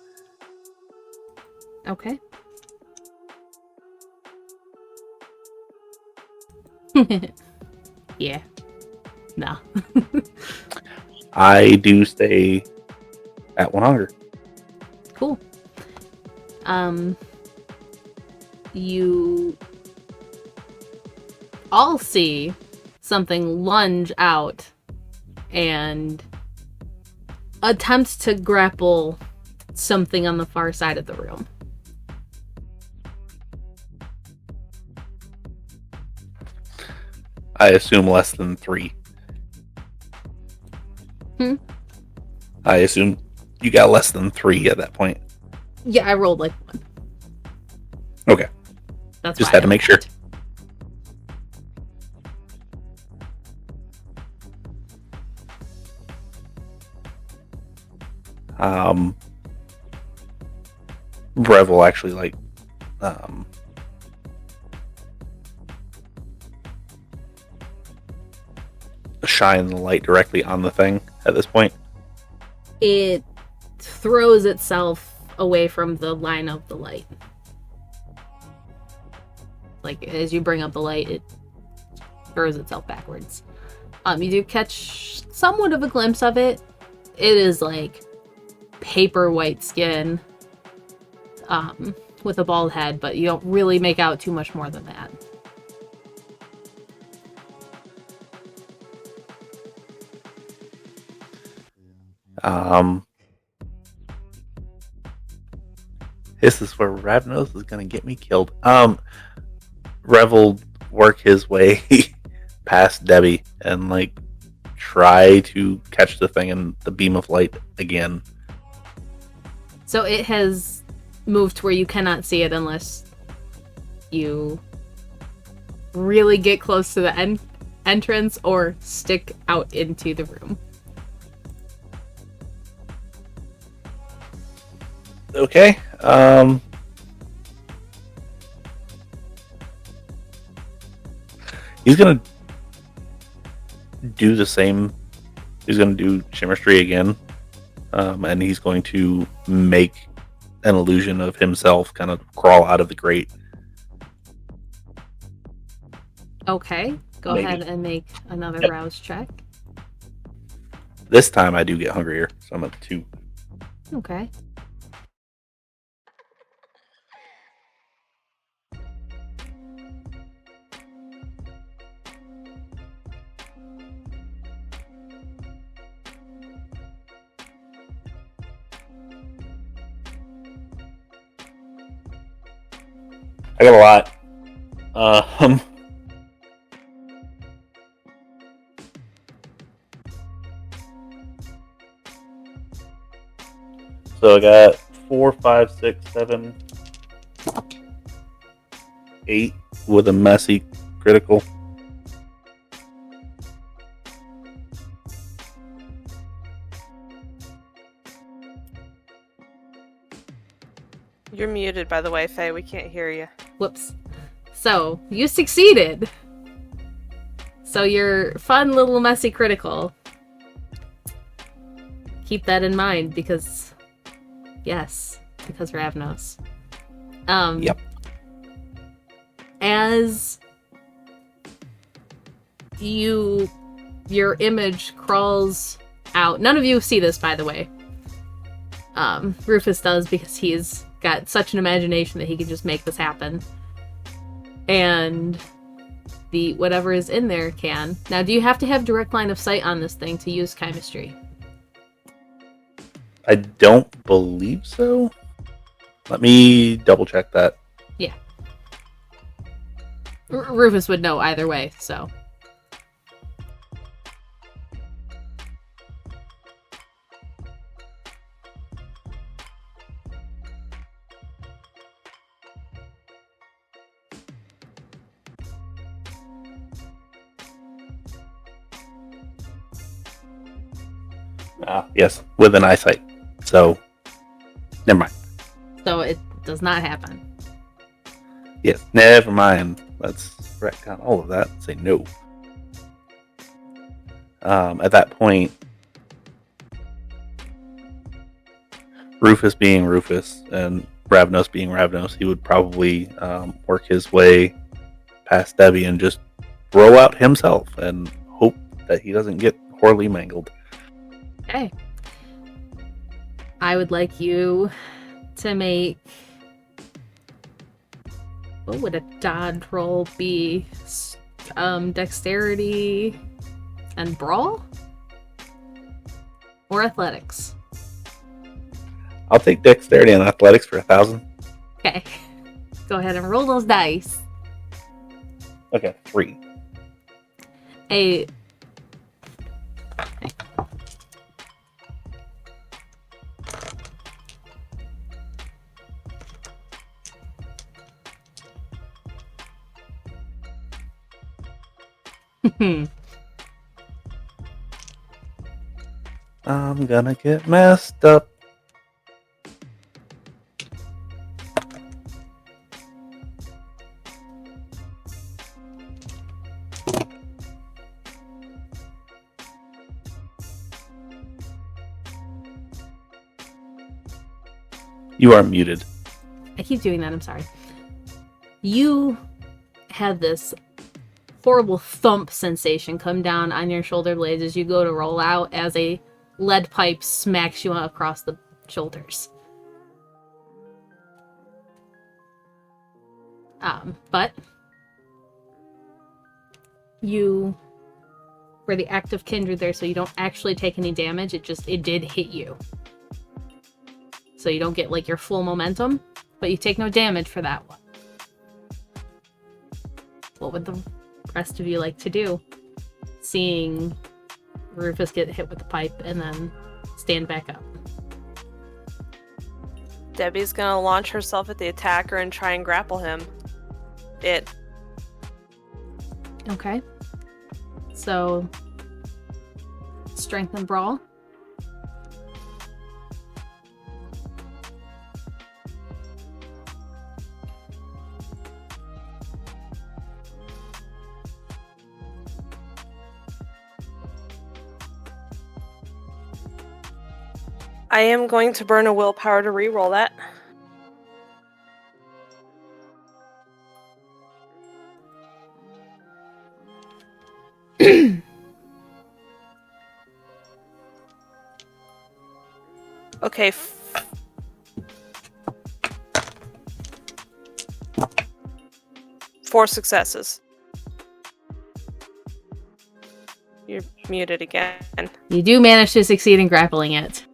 A: Okay. Yeah. No.
B: I do stay at 1 hunger.
A: Cool. You all see something lunge out and attempt to grapple something on the far side of the room.
B: I assume less than 3. I assume you got less than 3 at that point.
A: Yeah, I rolled like 1.
B: Okay.
A: That's
B: Just
A: why
B: had to make sure. Rev will actually shine the light directly on the thing at this point.
A: It throws itself away from the line of the light. Like, as you bring up the light, it throws itself backwards. You do catch somewhat of a glimpse of it. It is like paper white skin, with a bald head, but you don't really make out too much more than that.
B: This is where Ravnos is gonna get me killed. Rev will work his way past Debbie and try to catch the thing in the beam of light again.
A: So it has moved to where you cannot see it unless you really get close to the entrance or stick out into the room.
B: Okay. He's gonna do the same. He's gonna do Shimmerstry again, and he's going to make an illusion of himself kind of crawl out of the grate.
A: Okay, go
B: Maybe.
A: ahead and make another
B: Yep.
A: rouse check.
B: This time I do get hungrier, so I'm at 2.
A: Okay.
B: I got a lot. So I got 4, 5, 6, 7, 8 with a messy critical.
D: You're muted, by the way, Faye. We can't hear you.
A: Whoops. So, you succeeded! So your fun little messy critical. Keep that in mind because... Yes, because Ravnos.
B: Yep.
A: As your image crawls out. None of you see this, by the way. Rufus does because he's got such an imagination that he can just make this happen. And the whatever is in there can. Now, do you have to have direct line of sight on this thing to use chemistry?
B: I don't believe so. Let me double check that.
A: Yeah. Rufus would know either way, so.
B: Yes, with an eyesight. So, never mind.
A: So it does not happen.
B: Yes, never mind. Let's retcon all of that and say no. At that point, Rufus being Rufus and Ravnos being Ravnos, he would probably work his way past Debbie and just roll out himself and hope that he doesn't get horribly mangled.
A: Okay. I would like you to make... What would a dodge roll be? Dexterity and brawl? Or athletics?
B: I'll take dexterity and athletics for 1,000.
A: Okay. Go ahead and roll those dice.
B: Okay, 3.
A: A...
B: I'm gonna get messed up. You are muted.
A: I keep doing that, I'm sorry. You have this horrible thump sensation come down on your shoulder blades as you go to roll out as a lead pipe smacks you across the shoulders. But you were the active kindred there, so you don't actually take any damage. It did hit you. So you don't get like your full momentum, but you take no damage for that one. What would the rest of you like to do? Seeing Rufus get hit with the pipe and then stand back up.
D: Debbie's gonna launch herself at the attacker and try and grapple him.
A: Okay. So, strength and brawl.
D: I am going to burn a willpower to re-roll that. Okay. 4 successes. You're muted again.
A: You do manage to succeed in grappling it.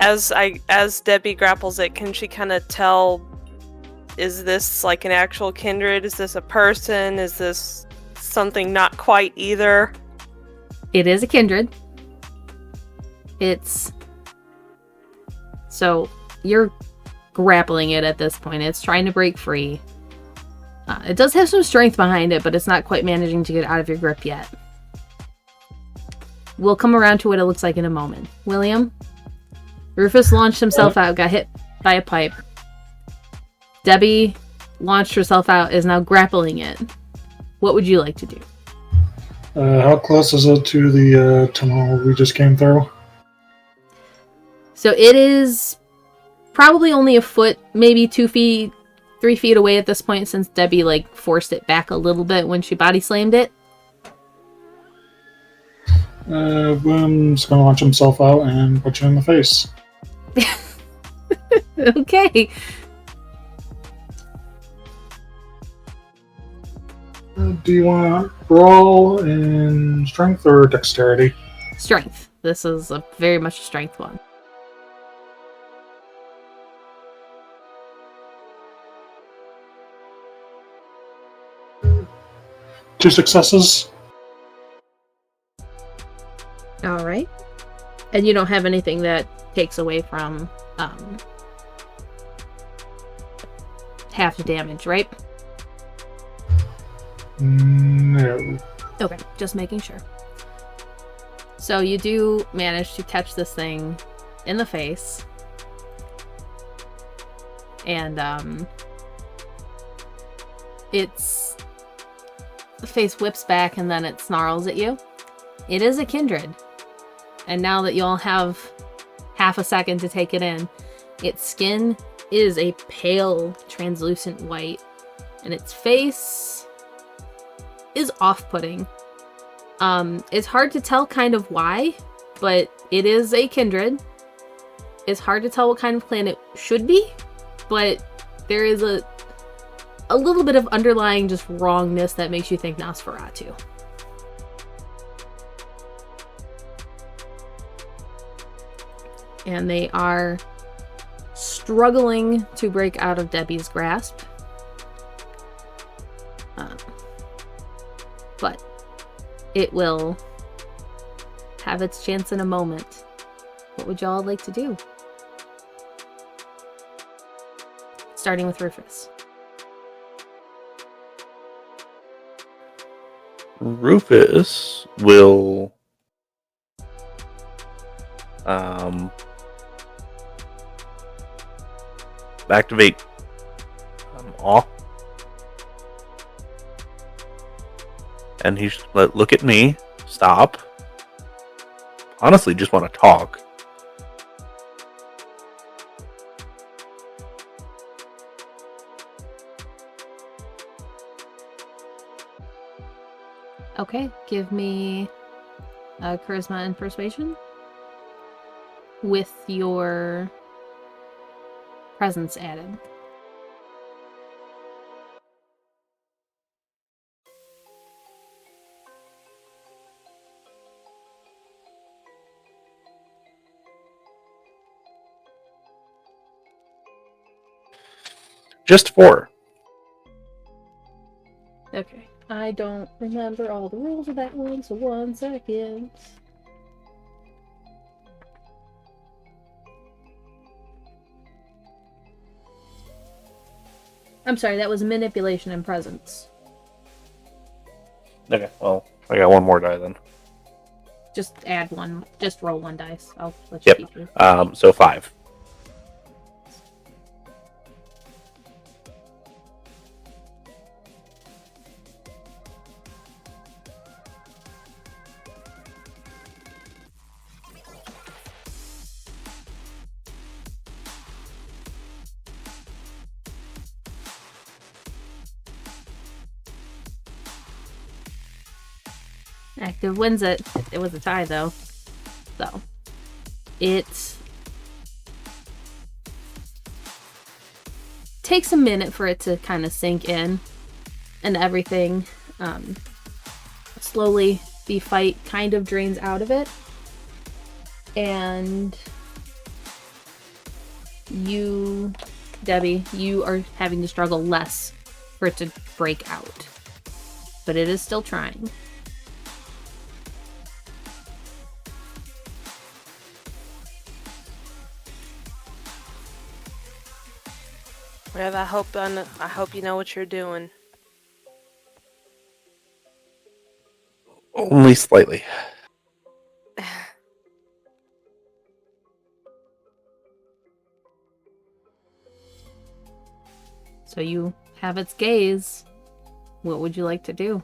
D: As Debbie grapples it, can she kind of tell, is this like an actual kindred? Is this a person? Is this something not quite either?
A: It is a kindred. So, you're grappling it at this point. It's trying to break free. It does have some strength behind it, but it's not quite managing to get out of your grip yet. We'll come around to what it looks like in a moment. William? Rufus launched himself out, got hit by a pipe. Debbie launched herself out, is now grappling it. What would you like to do?
C: How close is it to the tunnel we just came through?
A: So it is probably only a foot, maybe 2 feet, 3 feet away at this point, since Debbie forced it back a little bit when she body slammed it.
C: Boom's gonna launch himself out and put you in the face.
A: Okay.
C: Do you want brawl in strength or dexterity?
A: Strength. This is a very much a strength one.
C: Two successes.
A: All right. And you don't have anything that takes away from half the damage, right?
C: No.
A: Okay, just making sure. So you do manage to catch this thing in the face. And, the face whips back and then it snarls at you. It is a kindred. And now that you all have half a second to take it in, its skin is a pale, translucent white. And its face is off-putting. It's hard to tell kind of why, but it is a kindred. It's hard to tell what kind of clan it should be, but there is a little bit of underlying just wrongness that makes you think Nosferatu. And they are struggling to break out of Debbie's grasp. But it will have its chance in a moment. What would y'all like to do? Starting with Rufus.
B: Rufus will activate awe. And he's like, look at me, stop. Honestly, just want to talk.
A: Okay, give me charisma and persuasion with your presence added.
B: Just 4.
A: Okay. I don't remember all the rules of that one, so 1 second. I'm sorry, that was manipulation and presence.
B: Okay, well, I got 1 more die then.
A: Just add 1. Just roll 1 dice. I'll let you keep it.
B: So 5.
A: Active wins it. It was a tie, though. So, it takes a minute for it to kind of sink in and everything. Slowly, the fight kind of drains out of it. And you, Debbie, you are having to struggle less for it to break out. But it is still trying.
D: Rev, I hope you know what you're doing.
B: Only slightly.
A: So you have its gaze. What would you like to do?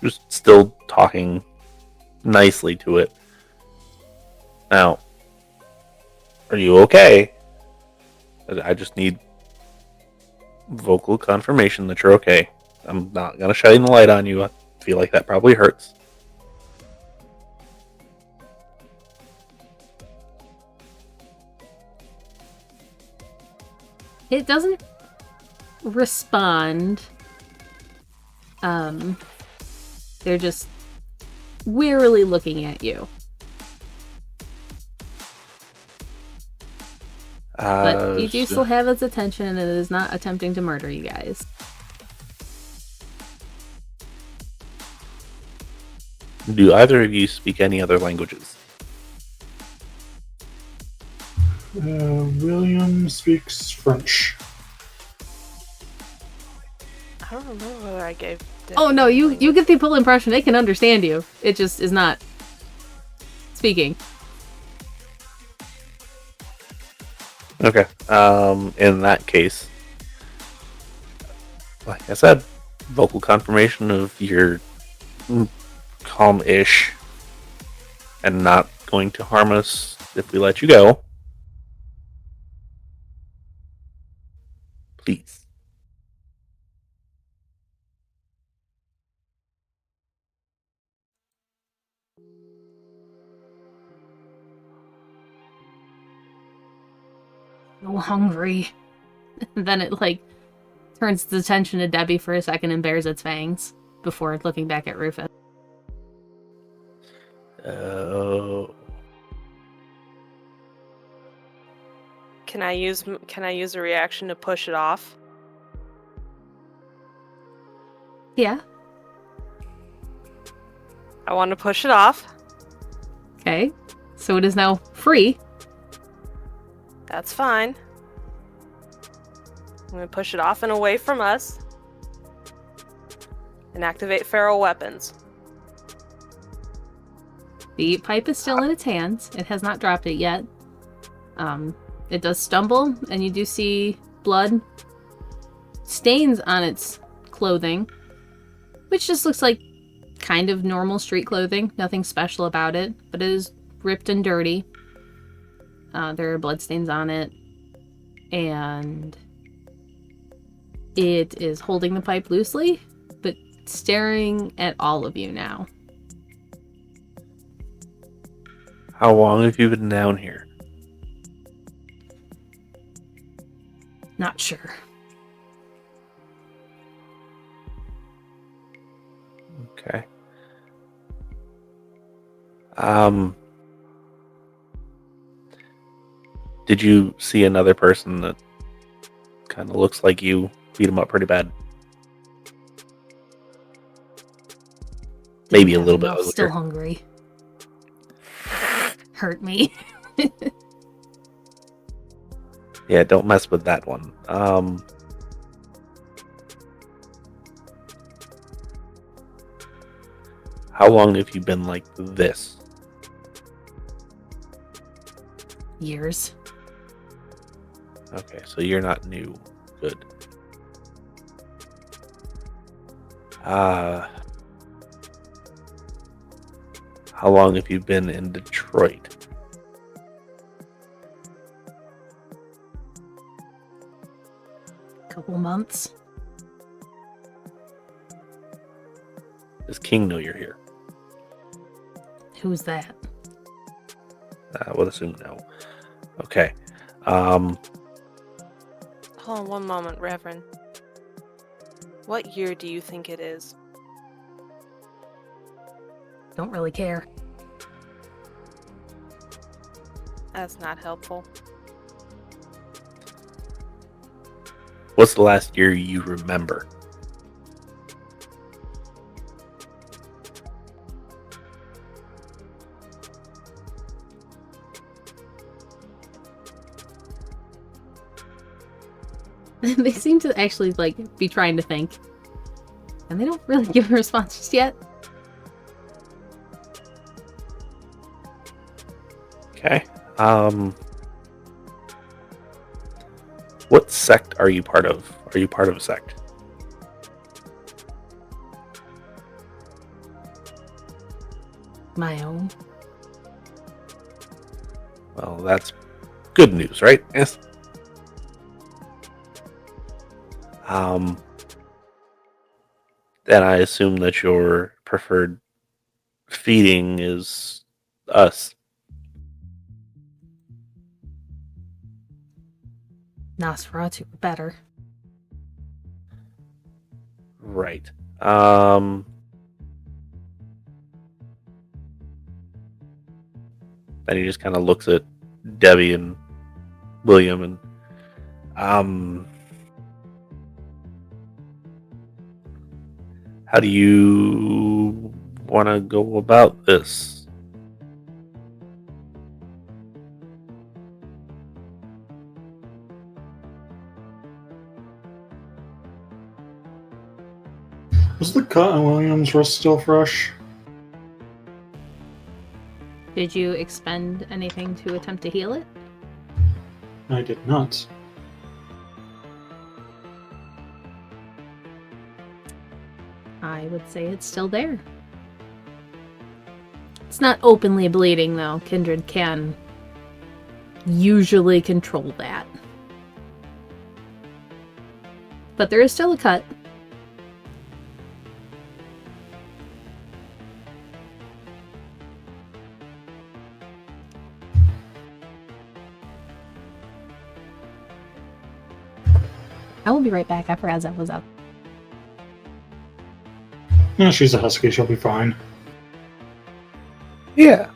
B: Just still talking nicely to it. Now, are you okay? I just need vocal confirmation that you're okay. I'm not gonna shine the light on you. I feel like that probably hurts.
A: It doesn't respond. They're just wearily looking at you. But you do still have its attention, and it is not attempting to murder you guys.
B: Do either of you speak any other languages?
C: William speaks French.
D: I don't don't know whether I gave.
A: Oh no, you
D: language.
A: get the full impression they can understand you. It just is not speaking.
B: Okay. In that case, like I said, vocal confirmation of your calm-ish and not going to harm us if we let you go. Please.
A: So hungry. Then it turns its attention to Debbie for a second and bares its fangs before looking back at Rufus.
B: Oh.
D: Can I use a reaction to push it off?
A: Yeah.
D: I want to push it off.
A: Okay. So it is now free.
D: That's fine. I'm going to push it off and away from us. And activate feral weapons.
A: The pipe is still in its hands. It has not dropped it yet. It does stumble, and you do see blood stains on its clothing, which just looks like kind of normal street clothing. Nothing special about it, but it is ripped and dirty. There are blood stains on it, and it is holding the pipe loosely, but staring at all of you now.
B: How long have you been down here?
A: Not sure.
B: Okay. Did you see another person that kind of looks like you beat him up pretty bad? Maybe a little bit uglier.
A: Still hungry. Hurt me.
B: Yeah, don't mess with that one. How long have you been like this?
A: Years.
B: Okay, so you're not new. Good. How long have you been in Detroit?
A: Couple months.
B: Does King know you're here?
A: Who's that?
B: I would assume no. Okay.
D: Hold on one moment, Reverend. What year do you think it is?
A: Don't really care.
D: That's not helpful.
B: What's the last year you remember?
A: They seem to actually be trying to think. And they don't really give a response just yet.
B: Okay. What sect are you part of? Are you part of a sect?
A: My own.
B: Well, that's good news, right? Yes. Then I assume that your preferred feeding is us.
A: Nosferatu were better.
B: Right. Then he just kind of looks at Debbie and William and how do you want to go about this?
C: Was the cut on William's wrist still fresh?
A: Did you expend anything to attempt to heal it?
C: I did not.
A: I would say it's still there. It's not openly bleeding, though. Kindred can usually control that. But there is still a cut. I will be right back after Azet was up.
C: Yeah, she's a husky. She'll be fine.
B: Yeah.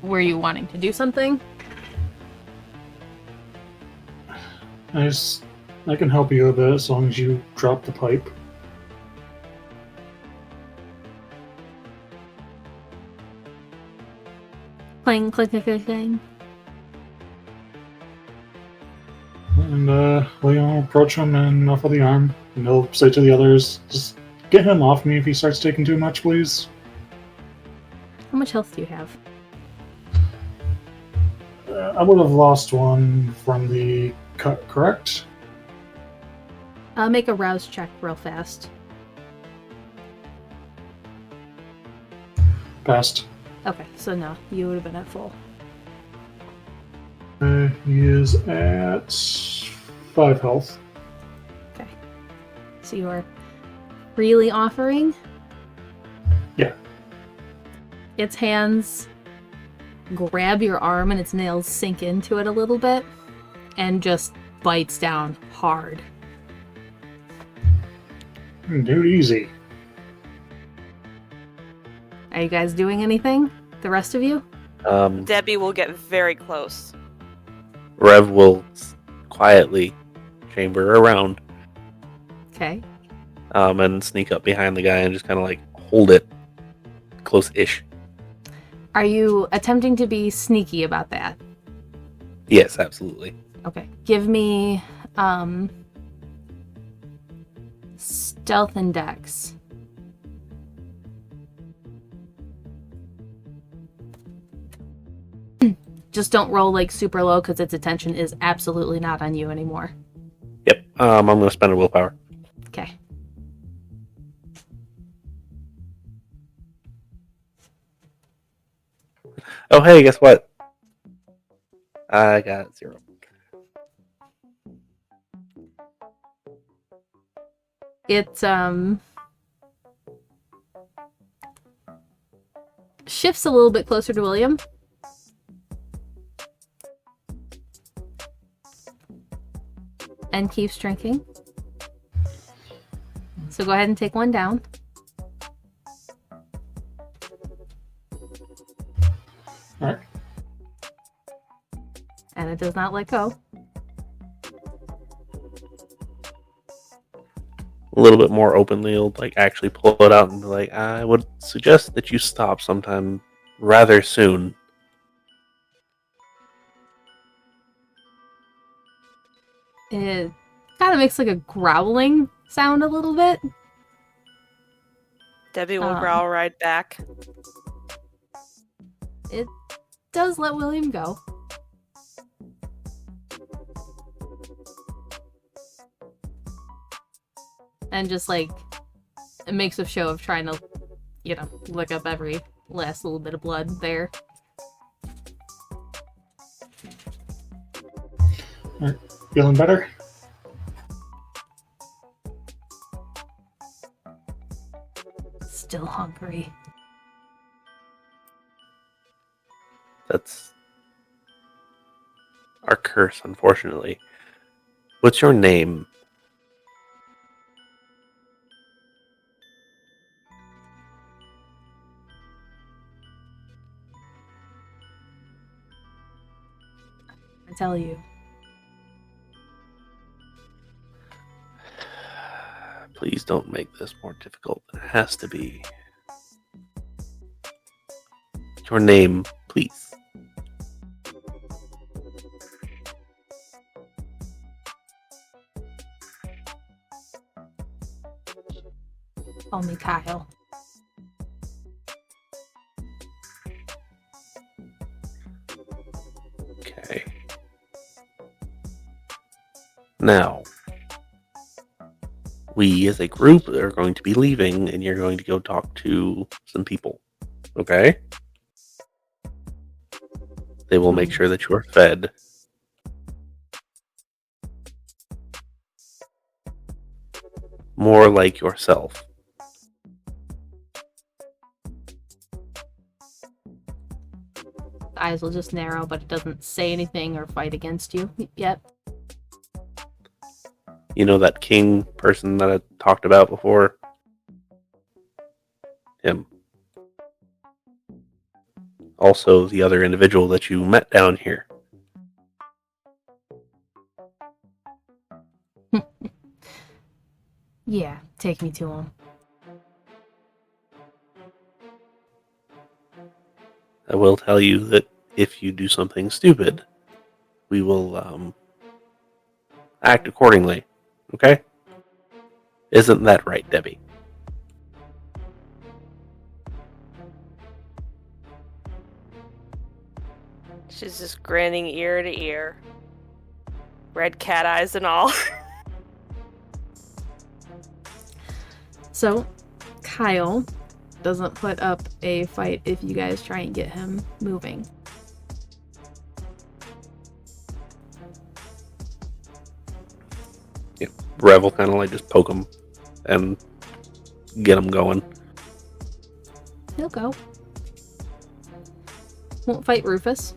A: Were you wanting to do something?
C: I can help you a bit as long as you drop the pipe.
A: Clang, clang, clang, clang, clang.
C: And William will approach him and offer the arm. And he'll say to the others, just get him off me if he starts taking too much, please.
A: How much health do you have?
C: I would have lost one from the cut, correct?
A: Make a rouse check real fast.
C: Passed.
A: Okay, so no, you would have been at full.
C: He is at 5 health.
A: Okay. So you are freely offering?
C: Yeah.
A: Its hands grab your arm and its nails sink into it a little bit and just bites down hard.
C: Dude, easy.
A: Are you guys doing anything? The rest of you?
D: Debbie will get very close.
B: Rev will quietly chamber around,
A: Okay.
B: and sneak up behind the guy and just kind of like hold it close-ish.
A: Are you attempting to be sneaky about that?
B: Yes, absolutely.
A: Okay. Give me stealth and dex. Just don't roll like super low because its attention is absolutely not on you anymore.
B: Yep. I'm going to spend a willpower.
A: Okay.
B: Oh, hey, guess what? I got 0.
A: It shifts a little bit closer to William. And keeps drinking. So go ahead and take one down.
C: Alright.
A: And it does not let go.
B: A little bit more openly, he'll like actually pull it out and be like, I would suggest that you stop sometime rather soon.
A: It kind of makes like a growling sound a little bit.
D: Debbie will growl right back.
A: It does let William go. And just like it makes a show of trying to, lick up every last little bit of blood there.
C: Alright. Feeling better?
A: Still hungry.
B: That's our curse, unfortunately. What's your name?
A: I tell you.
B: Please don't make this more difficult than it has to be. Your name, please.
A: Call me Kyle.
B: Okay. Now, we as a group are going to be leaving, and you're going to go talk to some people. Okay? They will make sure that you are fed. More like yourself.
A: The eyes will just narrow, but it doesn't say anything or fight against you yet.
B: You know that king person that I talked about before? Him. Also, the other individual that you met down here.
A: Yeah, take me to him.
B: I will tell you that if you do something stupid, we will act accordingly. Okay? Isn't that right, Debbie?
D: She's just grinning ear to ear. Red cat eyes and all.
A: So, Kyle doesn't put up a fight if you guys try and get him moving.
B: Yeah, Rev will kind of like just poke him and get him going.
A: He'll go. Won't fight Rufus.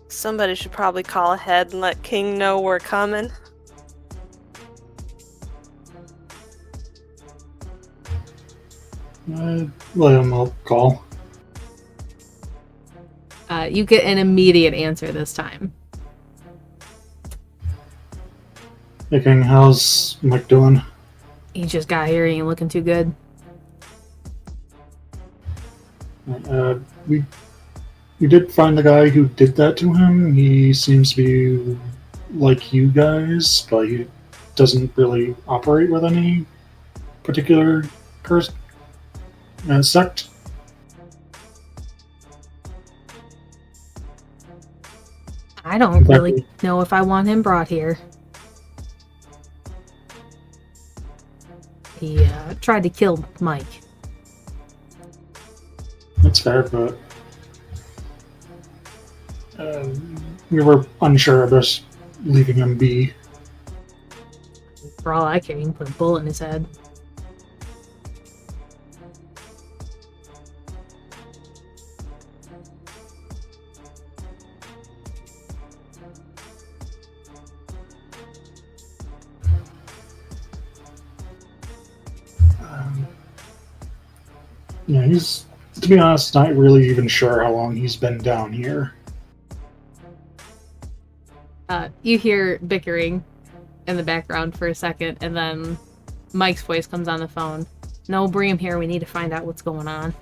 D: Somebody should probably call ahead and let King know we're coming.
C: William will call.
A: You get an immediate answer this time.
C: Hey King, how's Mike doing?
A: He just got here, he ain't looking too good.
C: We did find the guy who did that to him. He seems to be like you guys, but he doesn't really operate with any particular sect.
A: I don't really know if I want him brought here. He tried to kill Mike.
C: That's fair, but we were unsure of just leaving him be.
A: For all I care, you can put a bullet in his head.
C: Yeah, he's, to be honest, not really even sure how long he's been down here.
A: You hear bickering in the background for a second, and then Mike's voice comes on the phone. No, bring him here. We need to find out what's going on.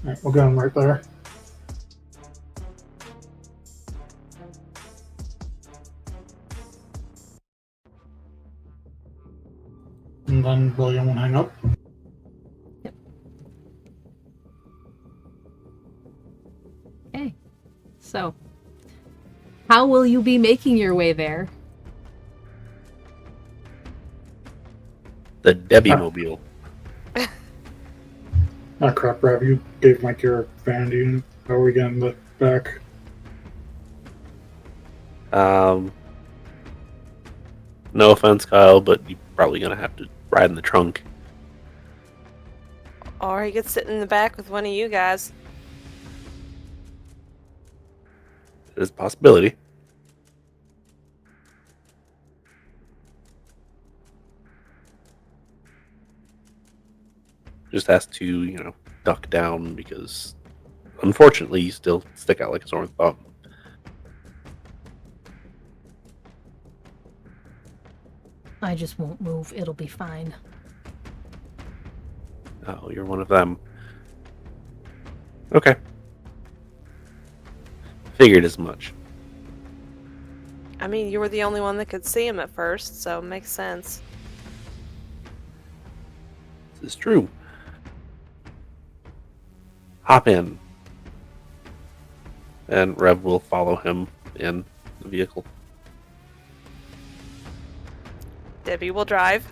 C: Alright, we'll get him right there. And then William will hang up.
A: Yep. Okay. So, how will you be making your way there?
B: The Debbie Mobile.
C: Ah, crap, Rav, you gave Mike your vanity. How are we getting that back?
B: No offense, Kyle, but you're probably going to have to ride in the trunk.
D: Or he could sit in the back with one of you guys.
B: There's a possibility. Just has to, duck down because, unfortunately, you still stick out like a sore thumb. .
A: I just won't move. It'll be fine.
B: Oh, you're one of them. Okay. Figured as much.
D: I mean, you were the only one that could see him at first, so it makes sense.
B: This is true. Hop in. And Rev will follow him in the vehicle.
D: Debbie will drive.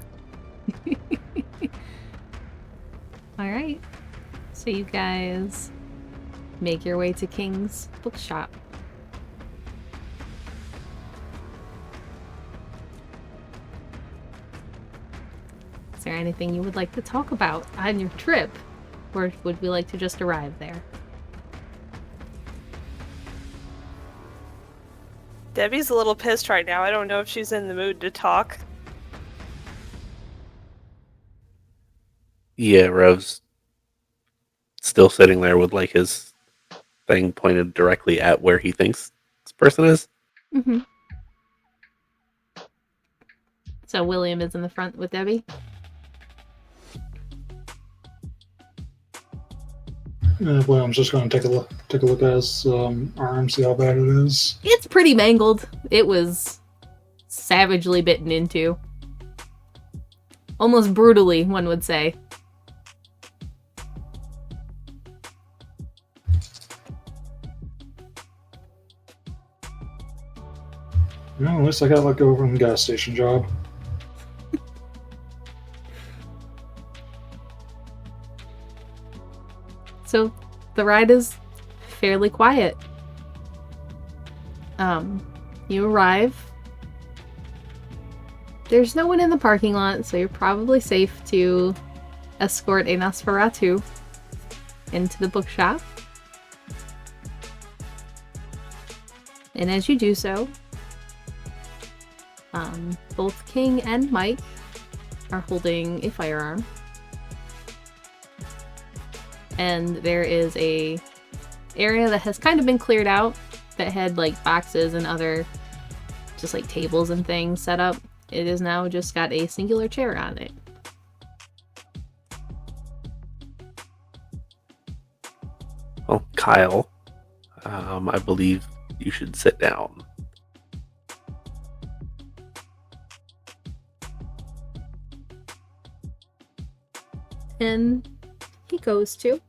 A: Alright. So you guys make your way to King's bookshop. Is there anything you would like to talk about on your trip? Or would we like to just arrive there?
D: Debbie's a little pissed right now. I don't know if she's in the mood to talk.
B: Yeah, Rev's still sitting there with like his thing pointed directly at where he thinks this person is.
A: Mm-hmm. So William is in the front with Debbie?
C: Well, I'm just going to take a look at his arm, see how bad it is.
A: It's pretty mangled. It was savagely bitten into. Almost brutally, one would say.
C: Well, at least I got let go from the gas station job.
A: So the ride is fairly quiet. You arrive. There's no one in the parking lot, so you're probably safe to escort a Nosferatu into the bookshop. And as you do so, both King and Mike are holding a firearm. And there is a area that has kind of been cleared out that had like boxes and other just like tables and things set up. It is now just got a singular chair on it.
B: Well, Kyle, I believe you should sit down.
A: And he goes to.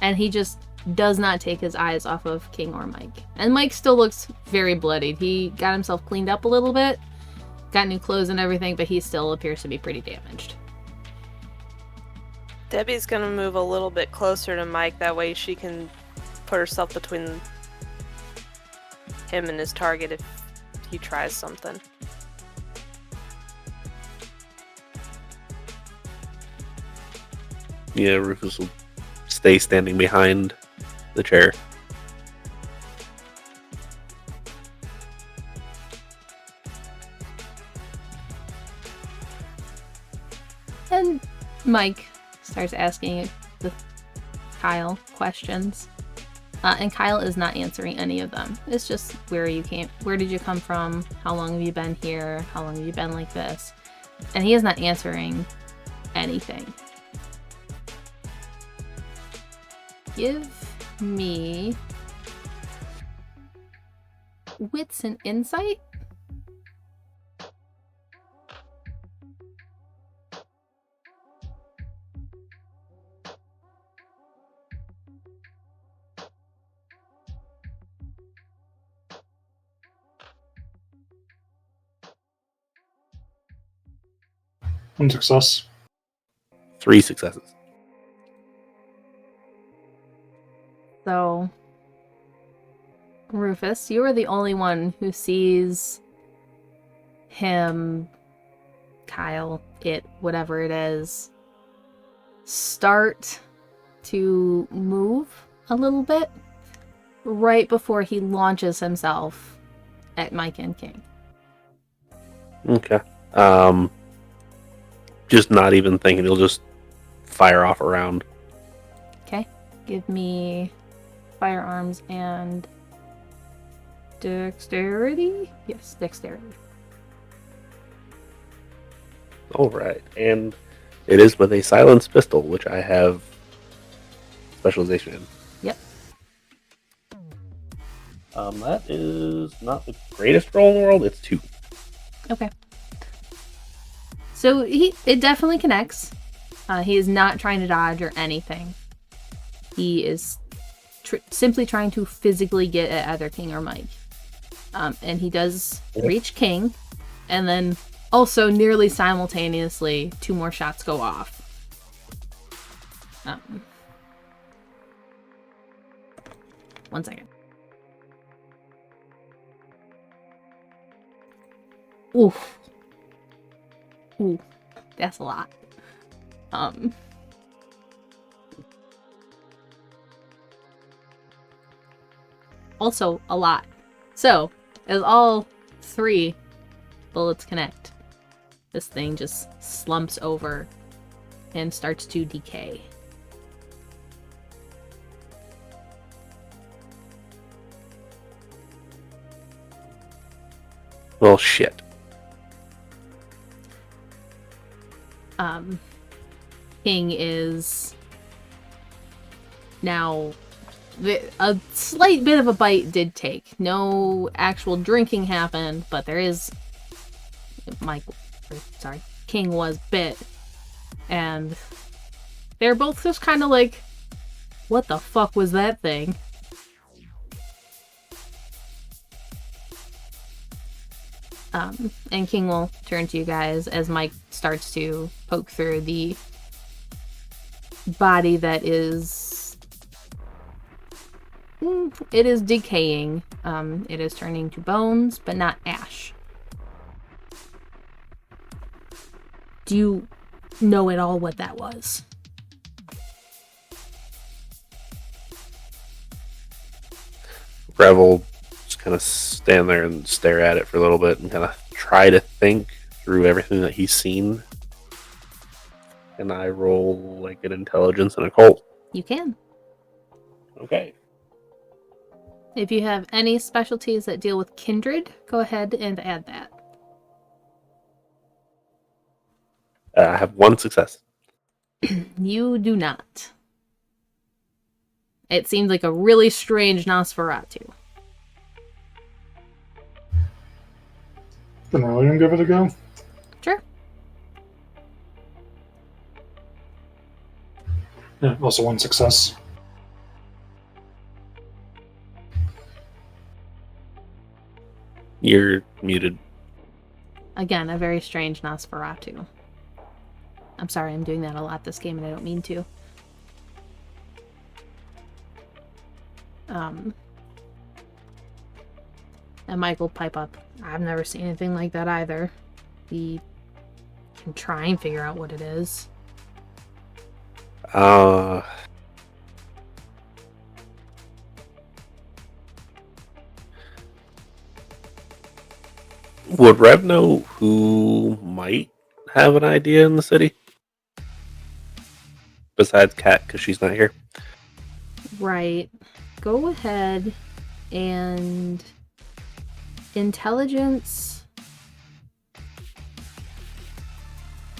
A: And he just does not take his eyes off of King or Mike. And Mike still looks very bloodied. He got himself cleaned up a little bit, got new clothes and everything, but he still appears to be pretty damaged.
D: Debbie's gonna move a little bit closer to Mike, that way she can put herself between him and his target if he tries something.
B: Yeah, Rufus will stay standing behind the chair.
A: And Mike starts asking Kyle questions. And Kyle is not answering any of them. It's just where did you come from? How long have you been here? How long have you been like this? And he is not answering anything. Give me wits and insight.
C: One success.
B: 3 successes.
A: So, Rufus, you are the only one who sees him, Kyle, whatever it is, start to move a little bit right before he launches himself at Mike and King.
B: Okay. Just not even thinking, he'll just fire off a round.
A: Okay, give me firearms and dexterity? Yes, dexterity.
B: Alright, and it is with a silenced pistol, which I have specialization in.
A: Yep.
B: That is not the greatest roll in the world. It's 2.
A: Okay. So it definitely connects. He is not trying to dodge or anything. He is simply trying to physically get at either King or Mike. And he does reach King, and then also nearly simultaneously 2 more shots go off. One second. Oof. Ooh, that's a lot. Also a lot. So, as all 3 bullets connect, this thing just slumps over and starts to decay.
B: Well, shit.
A: King is now... A slight bit of a bite did take. No actual drinking happened, but there is... King was bit. And they're both just kind of like, what the fuck was that thing? And King will turn to you guys as Mike starts to poke through the body that is... it is decaying. It is turning to bones, but not ash. Do you know at all what that was?
B: Revel just kind of stand there and stare at it for a little bit and kind of try to think through everything that he's seen. And I roll like an intelligence and occult.
A: You can.
B: Okay.
A: If you have any specialties that deal with kindred, go ahead and add that.
B: I have 1 success.
A: You do not. It seemed like a really strange Nosferatu.
C: Then we're gonna give it a go.
A: Sure.
C: Yeah, also 1 success.
B: You're muted.
A: Again, a very strange Nosferatu. I'm sorry, I'm doing that a lot this game and I don't mean to. And Mike will pipe up. I've never seen anything like that either. He can try and figure out what it is.
B: Would Rev know who might have an idea in the city? Besides Kat, because she's not here.
A: Right. Go ahead and... Intelligence...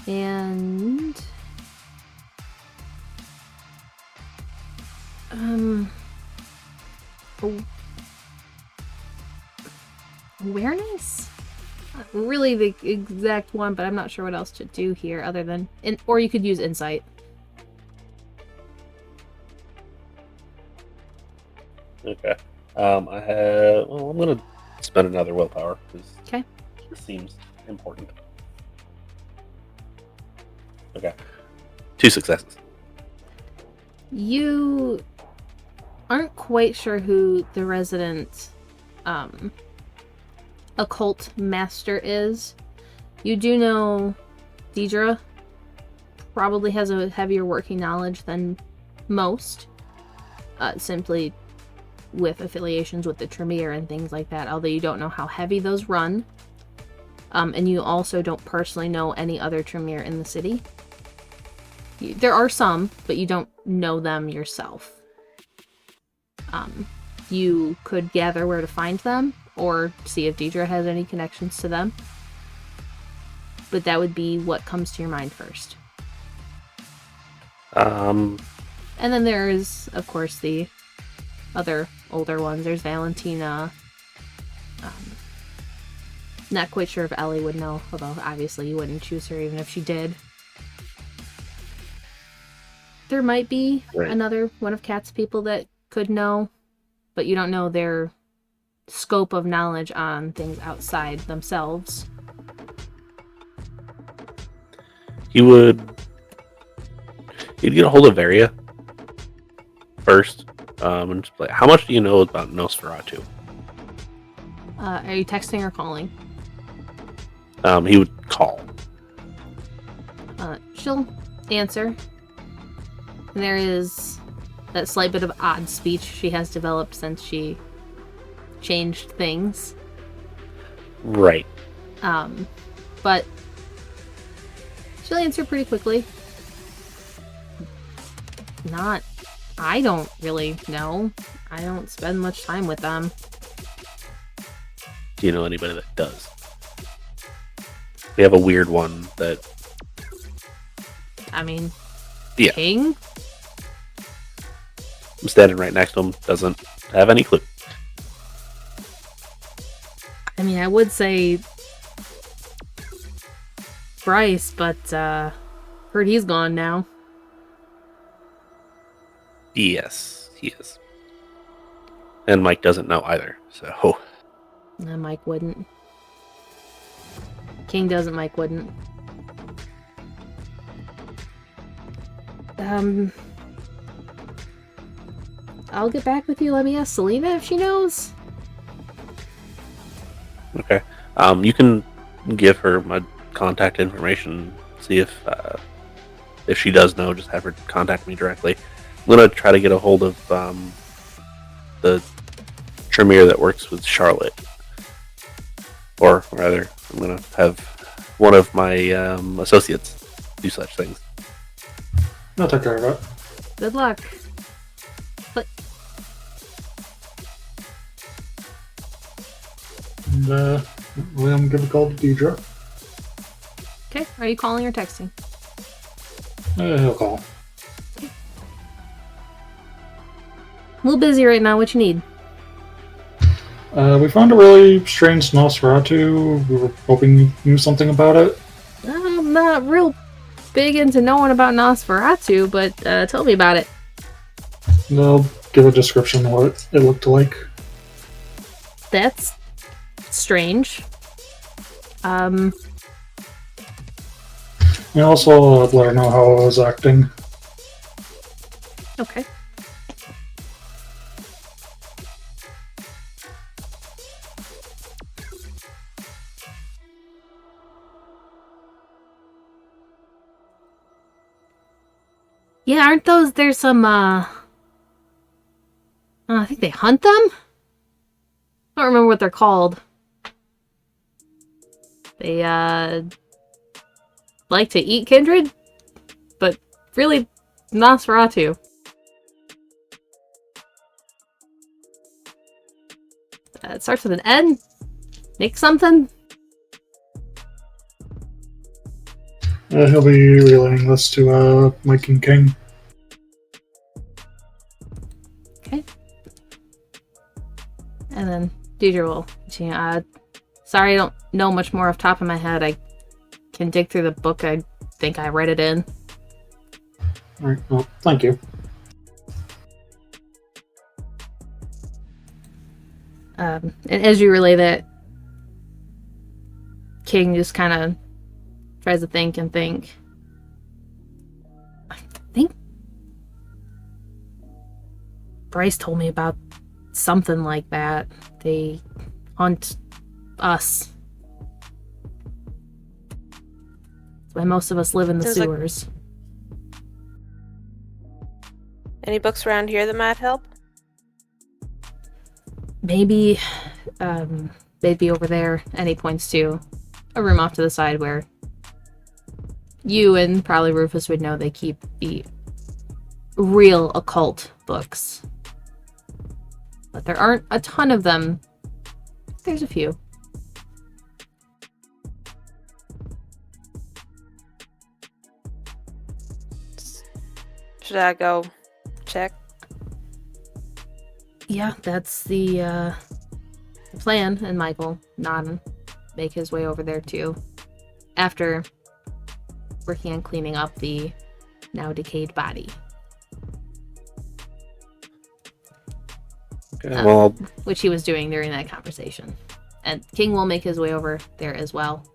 A: And... Awareness? Not really the exact one, but I'm not sure what else to do here other than... or you could use insight.
B: Okay. I have... Well, I'm going to spend another willpower, because
A: Okay.
B: it seems important. Okay. 2 successes.
A: You aren't quite sure who the resident occult master is. You do know Deidre probably has a heavier working knowledge than most, simply with affiliations with the Tremere and things like that, although you don't know how heavy those run. And you also don't personally know any other Tremere in the city. There are some, but you don't know them yourself. You could gather where to find them, or see if Deidre has any connections to them. But that would be what comes to your mind first. And then there's, of course, the other older ones. There's Valentina. Not quite sure if Ellie would know, although obviously you wouldn't choose her even if she did. There might be another one of Kat's people that could know, but you don't know their scope of knowledge on things outside themselves.
B: He'd get a hold of Varia first, and just be like, how much do you know about Nosferatu?
A: Are you texting or calling?
B: He would call.
A: She'll answer. And there is that slight bit of odd speech she has developed since she changed things.
B: Right.
A: But she'll answer pretty quickly. I don't really know. I don't spend much time with them.
B: Do you know anybody that does? We have a weird one that...
A: I mean...
B: Yeah.
A: King?
B: I'm standing right next to him. Doesn't have any clue.
A: I mean, I would say... Bryce, but, heard he's gone now.
B: Yes, he is. And Mike doesn't know either, so...
A: No, Mike wouldn't. King doesn't, Mike wouldn't. I'll get back with you. Let me ask Selena if she knows.
B: Okay. You can give her my contact information. See if she does know, just have her contact me directly. I'm gonna try to get a hold of the Tremere that works with Charlotte. Or rather, I'm gonna have one of my associates do such things.
C: I'll take care of it.
A: Good luck. But
C: And William give a call to Deidre.
A: okay, are you calling or texting?
C: He'll call.
A: A little busy right now. What you need?
C: We found a really strange Nosferatu. We were hoping you knew something about it.
A: I'm not real big into knowing about Nosferatu, but tell me about it.
C: They'll give a description of what it looked like.
A: That's strange.
C: And also let her know how I was acting.
A: Okay. Yeah, aren't those, there's some, I think they hunt them? I don't remember what they're called. They, like to eat kindred? But really, Nosferatu. It starts with an N? Nick something?
C: He'll be relaying this to Mike and King.
A: Okay. And then Deidre will continue. Sorry, I don't know much more off the top of my head. I can dig through the book. I think I read it in.
C: Alright, well, thank you.
A: And as you relay that, King just kind of tries to think and think. I think Bryce told me about something like that. They hunt us. That's why most of us live in the sewers.
D: Any books around here that might help?
A: Maybe they'd be over there. And he points to a room off to the side where you and probably Rufus would know they keep the real occult books. But there aren't a ton of them. There's a few.
D: Should I go check?
A: Yeah, that's the plan, and Michael nod and make his way over there too. After working on cleaning up the now decayed body.
B: Okay, well,
A: Which he was doing during that conversation. And King will make his way over there as well.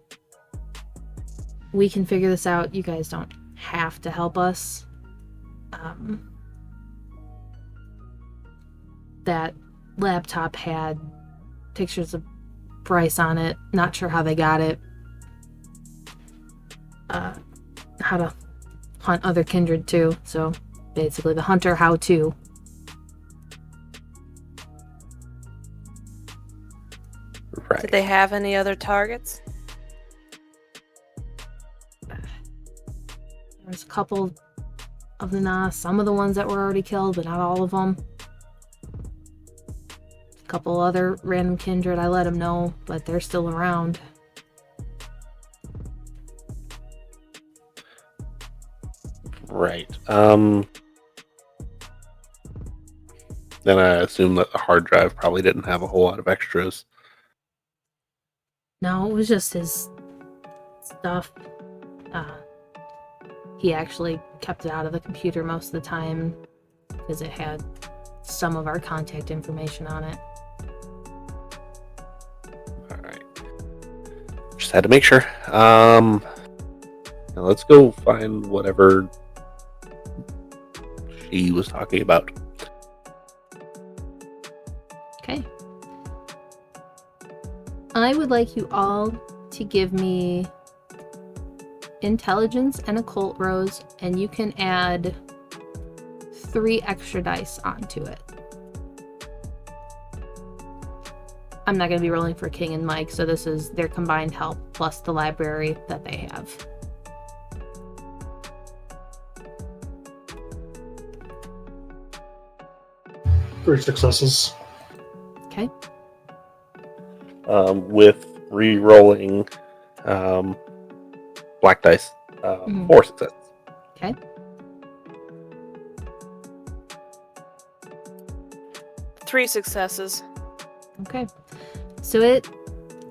A: We can figure this out. You guys don't have to help us. That laptop had pictures of Bryce on it. Not sure how they got it. How to hunt other kindred too. So basically the hunter how-to.
B: right.
D: Did they have any other targets?
A: There was a couple of the Nas, some of the ones that were already killed, but not all of them. A couple other random kindred, I let them know, but they're still around.
B: Right. Then I assume that the hard drive probably didn't have a whole lot of extras.
A: No, it was just his stuff. He actually kept it out of the computer most of the time because it had some of our contact information on it.
B: Alright. Just had to make sure. Now let's go find whatever she was talking about.
A: Okay. I would like you all to give me intelligence and occult rows, and you can add 3 extra dice onto it. I'm not going to be rolling for King and Mike, so this is their combined help plus the library that they have.
C: Three successes.
A: Okay.
B: With re-rolling black dice. 4 successes.
A: Okay.
D: Three successes.
A: Okay. So it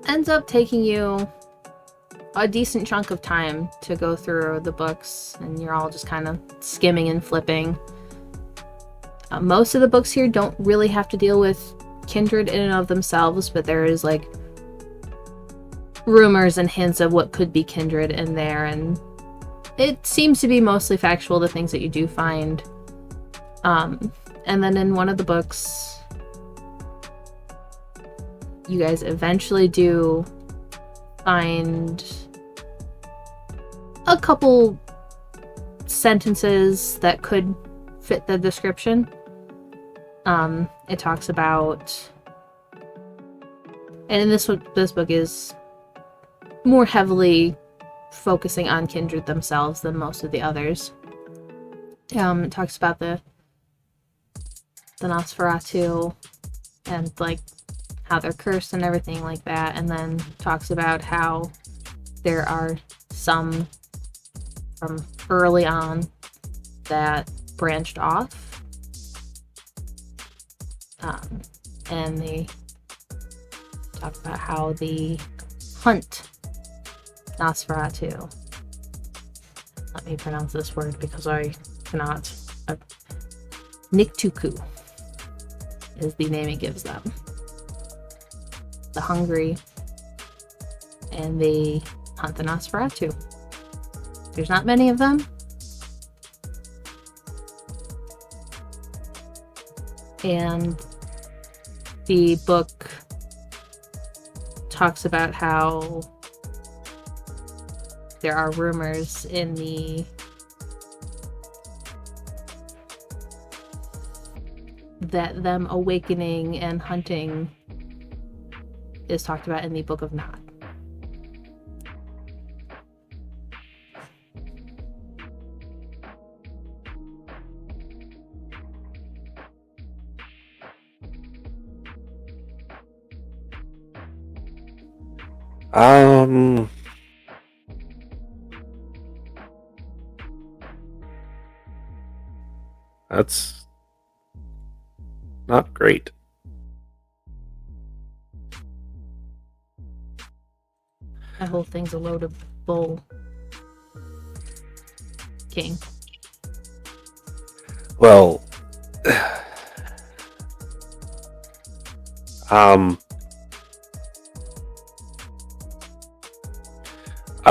A: ends up taking you a decent chunk of time to go through the books, and you're all just kind of skimming and flipping. Most of the books here don't really have to deal with kindred in and of themselves, but there is like rumors and hints of what could be kindred in there, and it seems to be mostly factual, the things that you do find. And then in one of the books, you guys eventually do find a couple sentences that could fit the description. It talks about, and in this book is more heavily focusing on kindred themselves than most of the others. It talks about the Nosferatu and like how they're cursed and everything like that, and then talks about how there are some from early on that branched off. And they talk about how the hunt Nosferatu. Let me pronounce this word because I cannot. Niktuku is the name it gives them. The hungry, and they hunt the Nosferatu. There's not many of them. And the book talks about how there are rumors in that them awakening and hunting is talked about in the Book of Nod.
B: That's not great.
A: That whole thing's a load of bull. King.
B: Well, out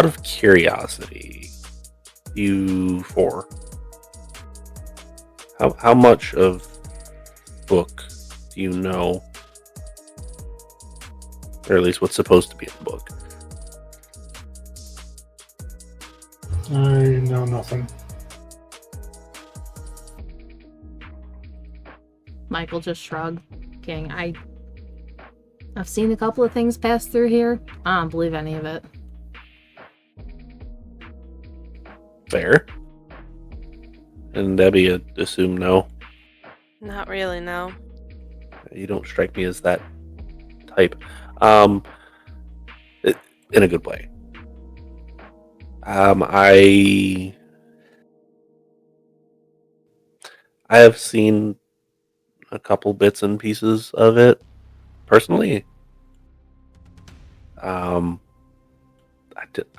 B: of curiosity, you four, how much of book do you know, or at least what's supposed to be in the book?
C: I know nothing.
A: Michael just shrugged. King, I've seen a couple of things pass through here. I don't believe any of it.
B: Fair. And Debbie, I assume no.
D: Not really, no.
B: You don't strike me as that type. In a good way. I have seen a couple bits and pieces of it personally.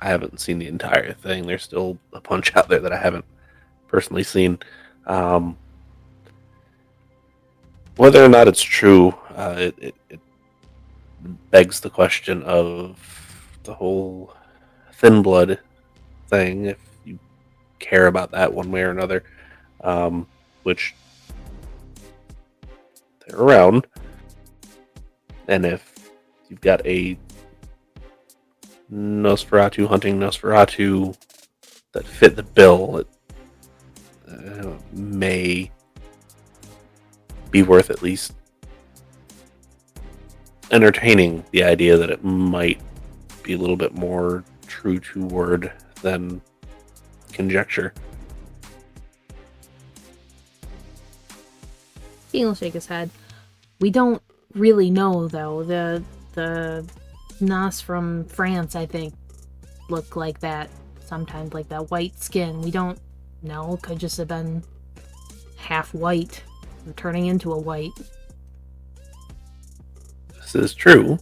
B: I haven't seen the entire thing. There's still a bunch out there that I haven't personally seen. Whether or not it's true, it begs the question of the whole thin blood thing, if you care about that one way or another, which they're around, and if you've got a Nosferatu hunting Nosferatu that fit the bill, it may be worth at least entertaining the idea that it might be a little bit more true to word than conjecture.
A: King will shake his head. We don't really know, though. The Nos from France, I think, look like that. Sometimes like that white skin. We don't know. Could just have been half white, or turning into a white.
B: This is true.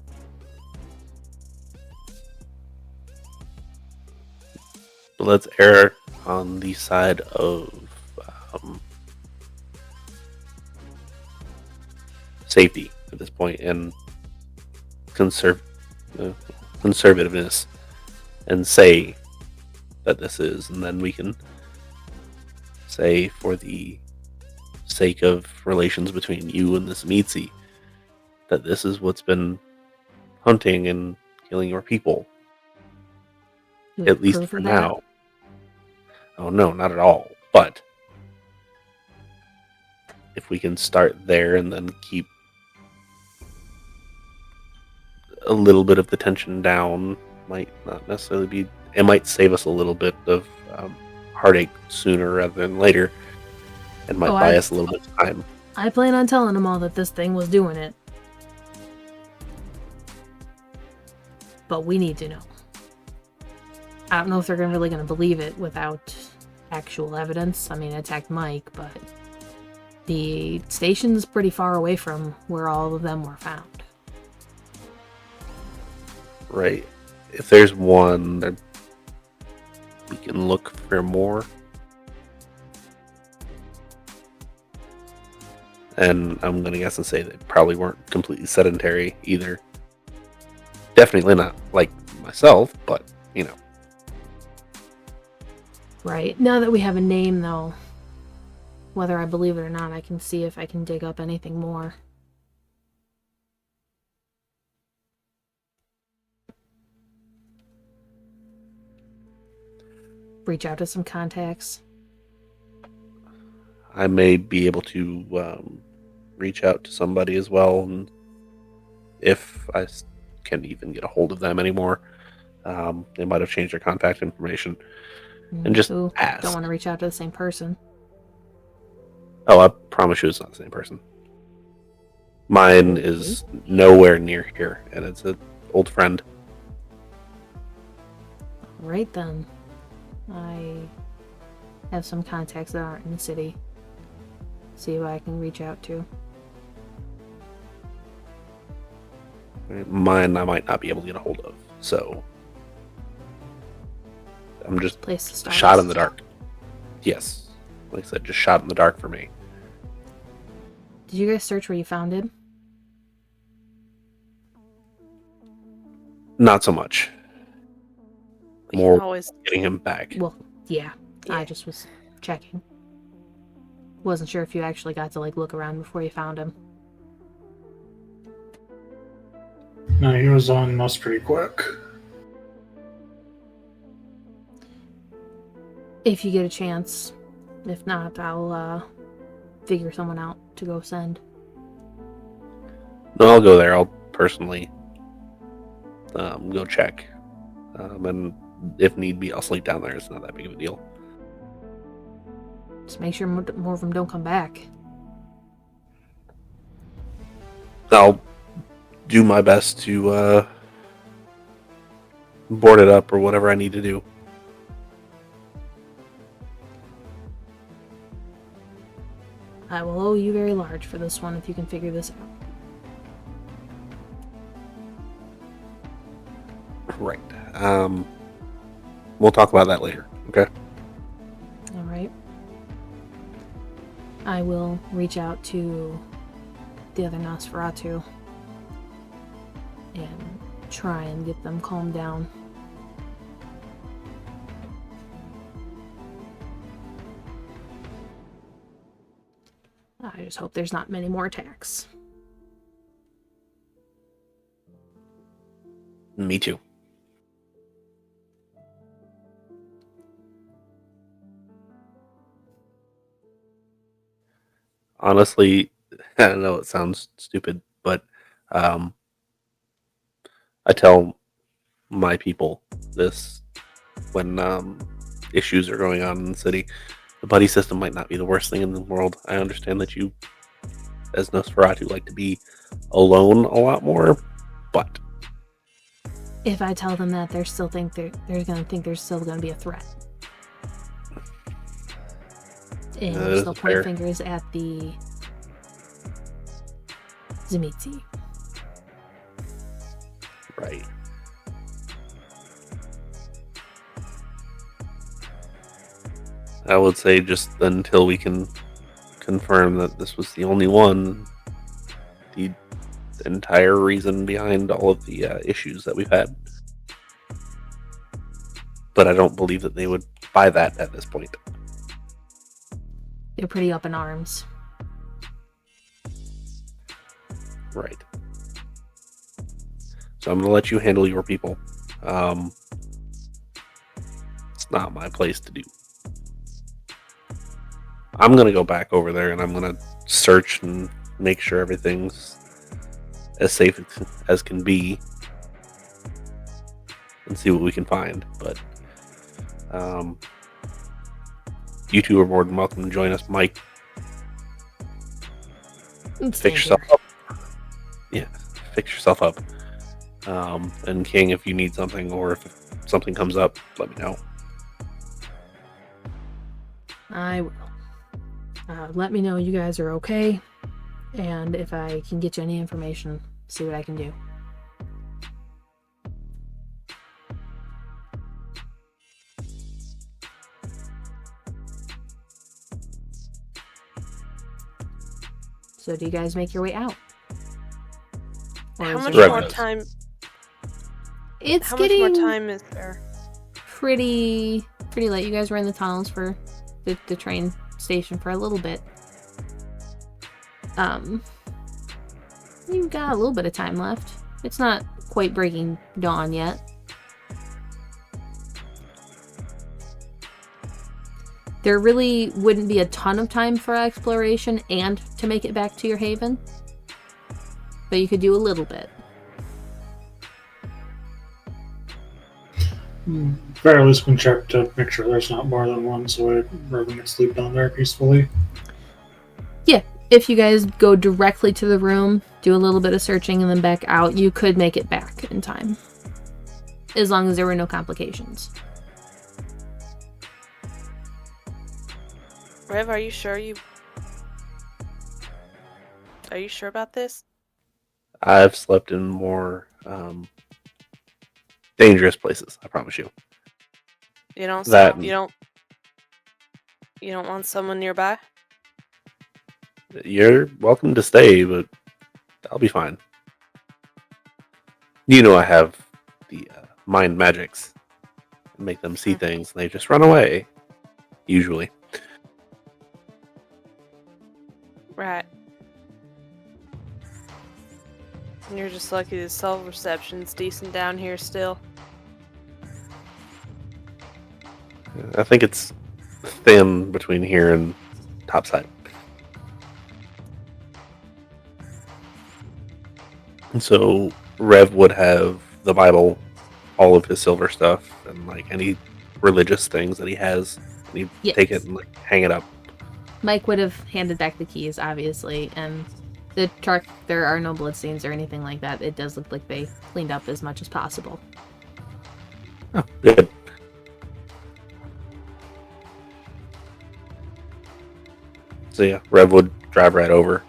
B: But let's err on the side of safety at this point and conservativeness, and say that this is, and then we can say, for the sake of relations between you and this Mitzi, that this is what's been hunting and killing your people.
A: You
B: At least
A: proof
B: for
A: of that?
B: now. Oh no, not at all. But if we can start there and then keep a little bit of the tension down, might not necessarily be. It might save us a little bit of heartache sooner rather than later, and might buy us a little bit of time.
A: I plan on telling them all that this thing was doing it. But we need to know. I don't know if they're really going to believe it without actual evidence. I mean, it attacked Mike, but the station's pretty far away from where all of them were found.
B: Right. If there's one, then we can look for more. And I'm going to guess and say they probably weren't completely sedentary either. Definitely not like myself, but, you know.
A: Right. Now that we have a name, though, whether I believe it or not, I can see if I can dig up anything more. Reach out to some contacts.
B: I may be able to reach out to somebody as well, and if I can even get a hold of them anymore. They might have changed their contact information. And just ask.
A: Don't want to reach out to the same person.
B: Oh, I promise you it's not the same person. Mine is nowhere near here, and it's an old friend.
A: Right then. I have some contacts that aren't in the city. See who I can reach out to.
B: Mine I might not be able to get a hold of, so I'm just
A: Place to
B: a
A: start.
B: shot in the dark. Yes. Like I said, just shot in the dark for me.
A: Did you guys search where you found him?
B: Not so much.
D: We
B: More
D: can always.
B: getting him back.
A: Well, yeah. I
D: Yeah.
A: just was checking. Wasn't sure if you actually got to look around before you found him.
C: No, he was on us pretty quick.
A: If you get a chance. If not, I'll figure someone out to go send.
B: No, I'll go there. I'll personally go check. And if need be, I'll sleep down there. It's not that big of a deal.
A: Just make sure more of them don't come back.
B: I'll do my best to board it up or whatever I need to do.
A: I will owe you very large for this one if you can figure this out.
B: Right. We'll talk about that later. Okay.
A: Alright. I will reach out to the other Nosferatu and try and get them calmed down. I just hope there's not many more attacks.
B: Me too. Honestly, I know it sounds stupid, but I tell my people this when issues are going on in the city. The buddy system might not be the worst thing in the world. I understand that you, as Nosferatu, like to be alone a lot more, but
A: If I tell them that, they're gonna think there's still gonna be a threat. And
B: That
A: they'll
B: is
A: still
B: fair.
A: point fingers at the Zimitzi.
B: right. I would say just until we can confirm that this was the only one, the entire reason behind all of the issues that we've had. But I don't believe that they would buy that at this point.
A: They're pretty up in arms.
B: Right. So I'm going to let you handle your people. It's not my place to do. I'm going to go back over there and I'm going to search and make sure everything's as safe as can be and see what we can find. But you two are more than welcome to join us. Mike, fix yourself up. Yeah, fix yourself up. And King, if you need something or if something comes up, let me know.
A: I will. Let me know you guys are okay, and if I can get you any information, see what I can do. So do you guys make your way out? Or
D: How
A: is
D: much
A: there-
D: more
B: Revenues.
D: time?
A: It's
D: How much
A: getting
D: more time is there?
A: pretty late. You guys were in the tunnels for the train station for a little bit. You've got a little bit of time left. It's not quite breaking dawn yet. There really wouldn't be a ton of time for exploration and to make it back to your haven, but you could do a little bit.
C: Very least can check to make sure there's not more than one, so everyone can sleep down there peacefully.
A: Yeah, if you guys go directly to the room, do a little bit of searching, and then back out, you could make it back in time. as long as there were no complications.
D: Rev, are you sure about this?
B: I've slept in more dangerous places, I promise you.
D: You don't
B: That-
D: you don't want someone nearby?
B: You're welcome to stay, but I'll be fine. You know I have the mind magics. Make them see things, and they just run away. Usually.
D: Right. And you're just lucky the cell reception's decent down here still.
B: I think it's thin between here and topside. And so Rev would have the Bible, all of his silver stuff, and like any religious things that he has. And he'd
A: Yes.
B: take it and like hang it up.
A: Mike would have handed back the keys, obviously, and the truck, there are no bloodstains or anything like that. It does look like they cleaned up as much as possible.
B: Oh, good. So yeah, Rev would drive right over.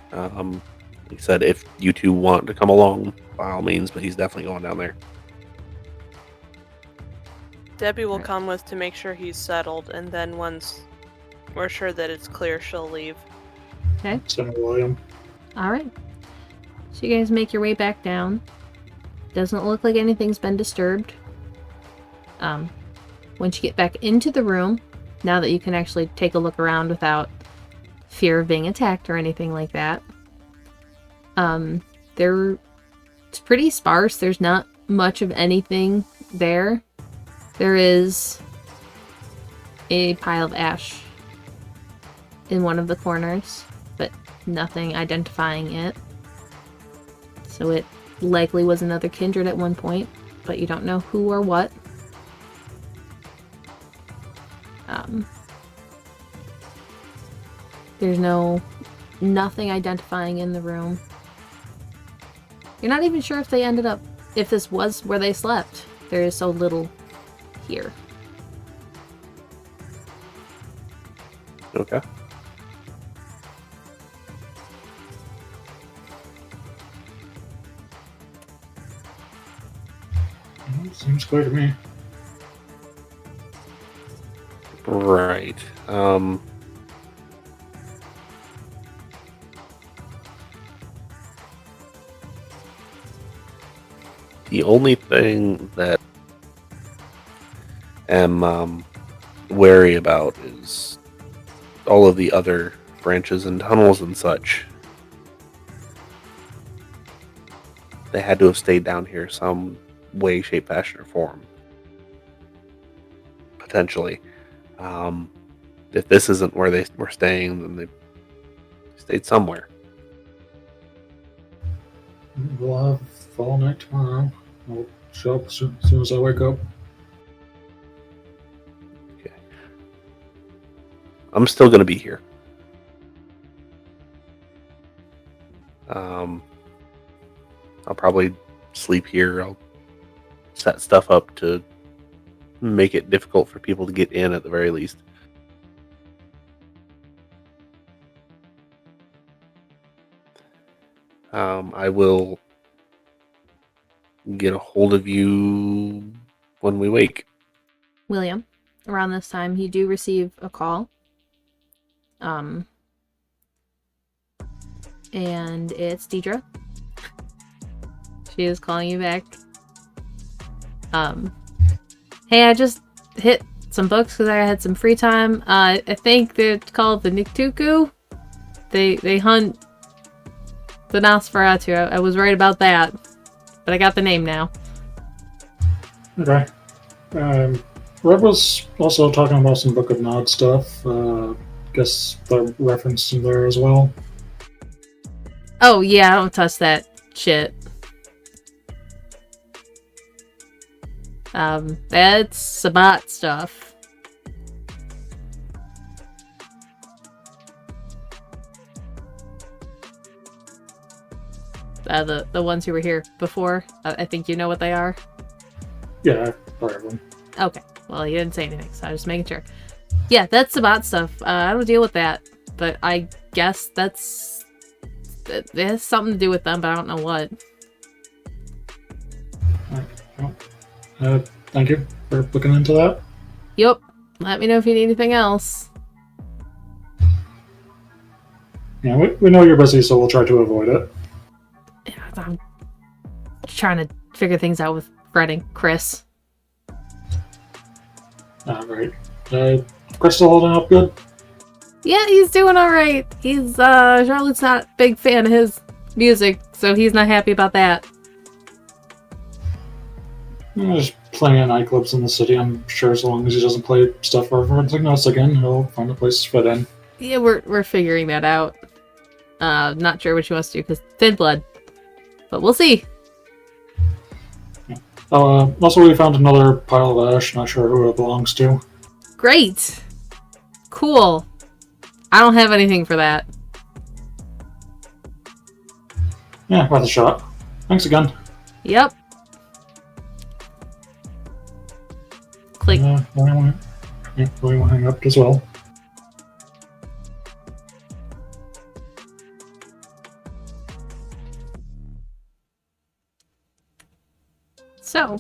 B: He said if you two want to come along, by all means, but he's definitely going down there.
D: Debbie will come with to make sure he's settled, and then once we're sure that it's clear, she'll leave.
A: Okay.
C: So William.
A: Alright. So you guys make your way back down. Doesn't look like anything's been disturbed. Once you get back into the room, now that you can actually take a look around without fear of being attacked or anything like that, it's pretty sparse. There's not much of anything there. There is a pile of ash in one of the corners, but nothing identifying it. So it likely was another kindred at one point, but you don't know who or what. There's nothing identifying in the room. You're not even sure if this was where they slept. There is so little here.
B: Okay.
C: Seems clear to me.
B: Right. The only thing that I'm wary about is all of the other branches and tunnels and such. They had to have stayed down here some way, shape, fashion, or form. Potentially. If this isn't where they were staying, then they stayed somewhere.
C: We'll have fall night tomorrow. I'll show up as soon as I wake up.
B: Okay. I'm still going to be here. I'll probably sleep here. I'll set stuff up to make it difficult for people to get in at the very least. I will get a hold of you when we wake.
A: William, around this time, you do receive a call. And it's Deidre. She is calling you back. Hey, I just hit some books because I had some free time. I think they're called the Niktuku. They hunt the Nosferatu. I was right about that, but I got the name now.
C: Okay. Rob was also talking about some Book of Nod stuff. Guess they're referenced in there as well.
A: Oh yeah, I don't touch that shit. That's Sabat stuff. The ones who were here before. I think you know what they are.
C: Yeah, for everyone.
A: Okay. Well, you didn't say anything, so I was just making sure. Yeah, that's the bot stuff. I don't deal with that, but I guess it has something to do with them, but I don't know what.
C: Thank you for looking into that.
A: Yep. Let me know if you need anything else.
C: Yeah, we know you're busy, so we'll try to avoid it.
A: Yeah, I'm trying to figure things out with Fred and Chris.
C: Right. Chris still holding up good?
A: Yeah, he's doing alright. Charlotte's not a big fan of his music, so he's not happy about that.
C: There's plenty of nightclubs in the city. I'm sure as long as he doesn't play stuff for everything else again, he'll find a place to fit in.
A: Yeah, we're figuring that out. Not sure what she wants to do, because thin blood. But we'll see.
C: Also, we found another pile of ash. Not sure who it belongs to.
A: Great! Cool. I don't have anything for that.
C: Yeah, worth a shot. Thanks again.
A: Yep. Click.
C: We won't hang up as well.
A: So,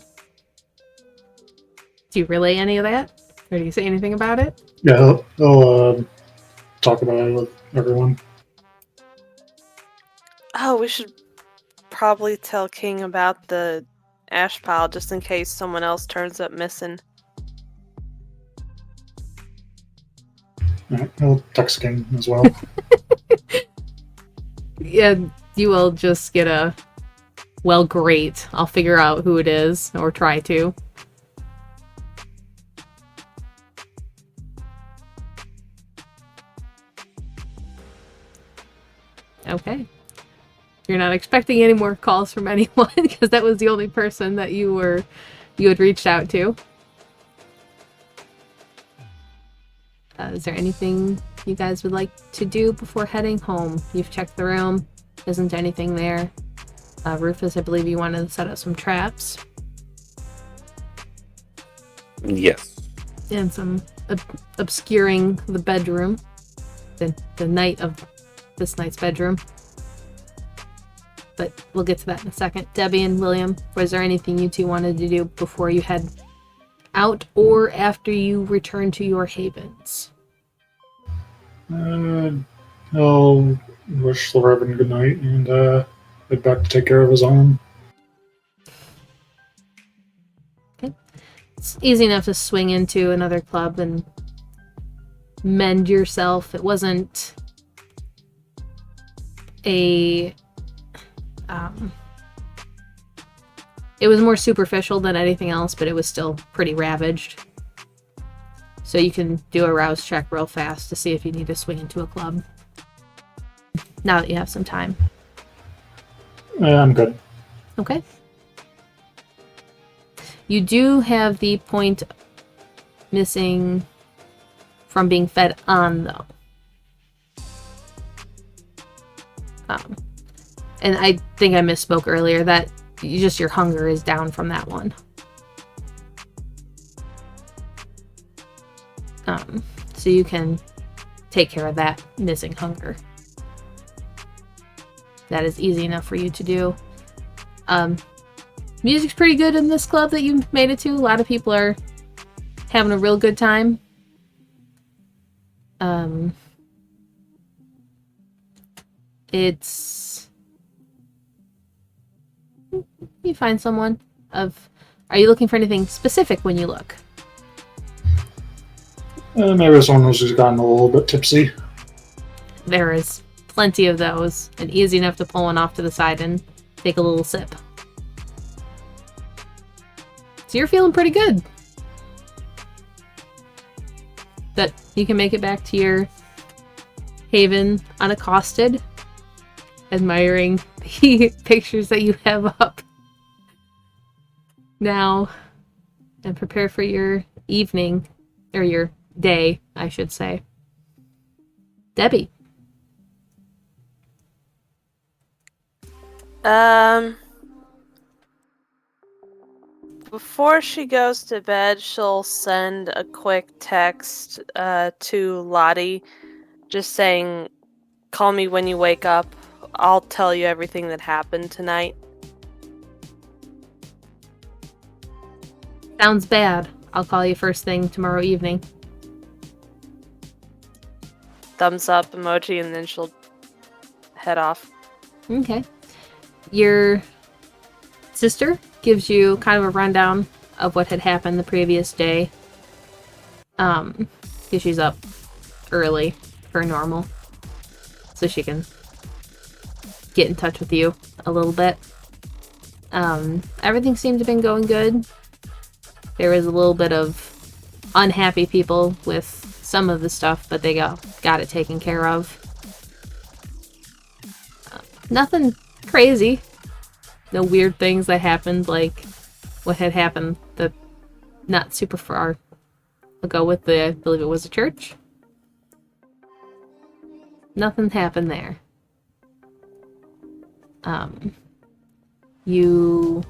A: do you relay any of that? Or do you say anything about it?
C: Yeah, he'll talk about it with everyone.
D: Oh, we should probably tell King about the ash pile just in case someone else turns up missing.
C: Right, he'll text King as well.
A: Yeah, you will just get a... Well, great. I'll figure out who it is, or try to. Okay. You're not expecting any more calls from anyone, because that was the only person that you had reached out to. Is there anything you guys would like to do before heading home? You've checked the room. Isn't anything there. Rufus, I believe you wanted to set up some traps.
B: Yes.
A: And some obscuring the bedroom. The night of this night's bedroom. But we'll get to that in a second. Debbie and William, was there anything you two wanted to do before you head out or after you return to your havens?
C: He'll wish the Reverend good night and head back to take care of his arm.
A: Okay. It's easy enough to swing into another club and mend yourself. It wasn't a... it was more superficial than anything else, but it was still pretty ravaged. So you can do a rouse check real fast to see if you need to swing into a club. Now that you have some time.
C: I'm good.
A: Okay. You do have the point missing from being fed on, though. And I think I misspoke earlier that just your hunger is down from that one. So you can take care of that missing hunger. That is easy enough for you to do. Music's pretty good in this club that you made it to. A lot of people are having a real good time. You find someone of... Are you looking for anything specific when you look?
C: Maybe someone who's gotten a little bit tipsy.
A: There is plenty of those, and easy enough to pull one off to the side and take a little sip. So you're feeling pretty good. That you can make it back to your haven unaccosted, admiring the pictures that you have up now, and prepare for your evening, or your day, I should say. Debbie.
D: Before she goes to bed, she'll send a quick text to Lottie, just saying, "Call me when you wake up. I'll tell you everything that happened tonight."
A: Sounds bad. I'll call you first thing tomorrow evening.
D: Thumbs up emoji, and then she'll head off.
A: Okay. Your sister gives you kind of a rundown of what had happened the previous day. Because she's up early for normal. So she can get in touch with you a little bit. Everything seemed to have been going good. There was a little bit of unhappy people with some of the stuff, but they got it taken care of. Nothing crazy. No weird things that happened, like what had happened the not super far ago with I believe it was a church. Nothing happened there. You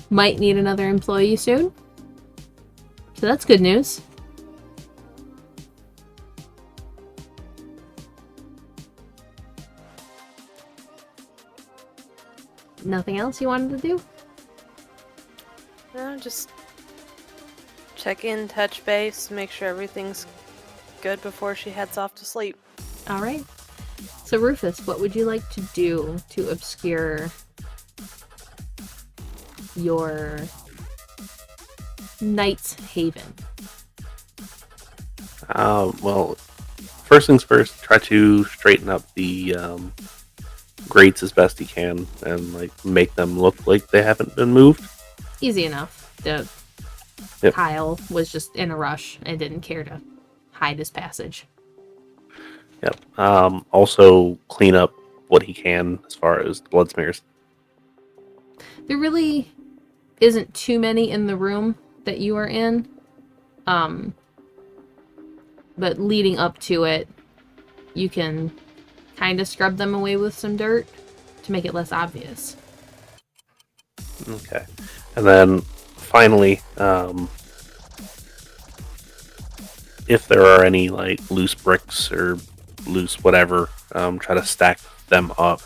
A: might need another employee soon. So that's good news. Nothing else you wanted to do?
D: No, just check in, touch base, make sure everything's good before she heads off to sleep.
A: Alright. So Rufus, what would you like to do to obscure your Knight's Haven?
B: Well, first things first, try to straighten up the grates as best you can and like make them look like they haven't been moved.
A: Easy enough. Kyle was just in a rush and didn't care to hide his passage.
B: Yep. Also clean up what he can as far as the blood smears.
A: There really isn't too many in the room that you are in. But leading up to it, you can kind of scrub them away with some dirt to make it less obvious.
B: Okay. And then finally, if there are any like loose bricks or loose whatever, try to stack them up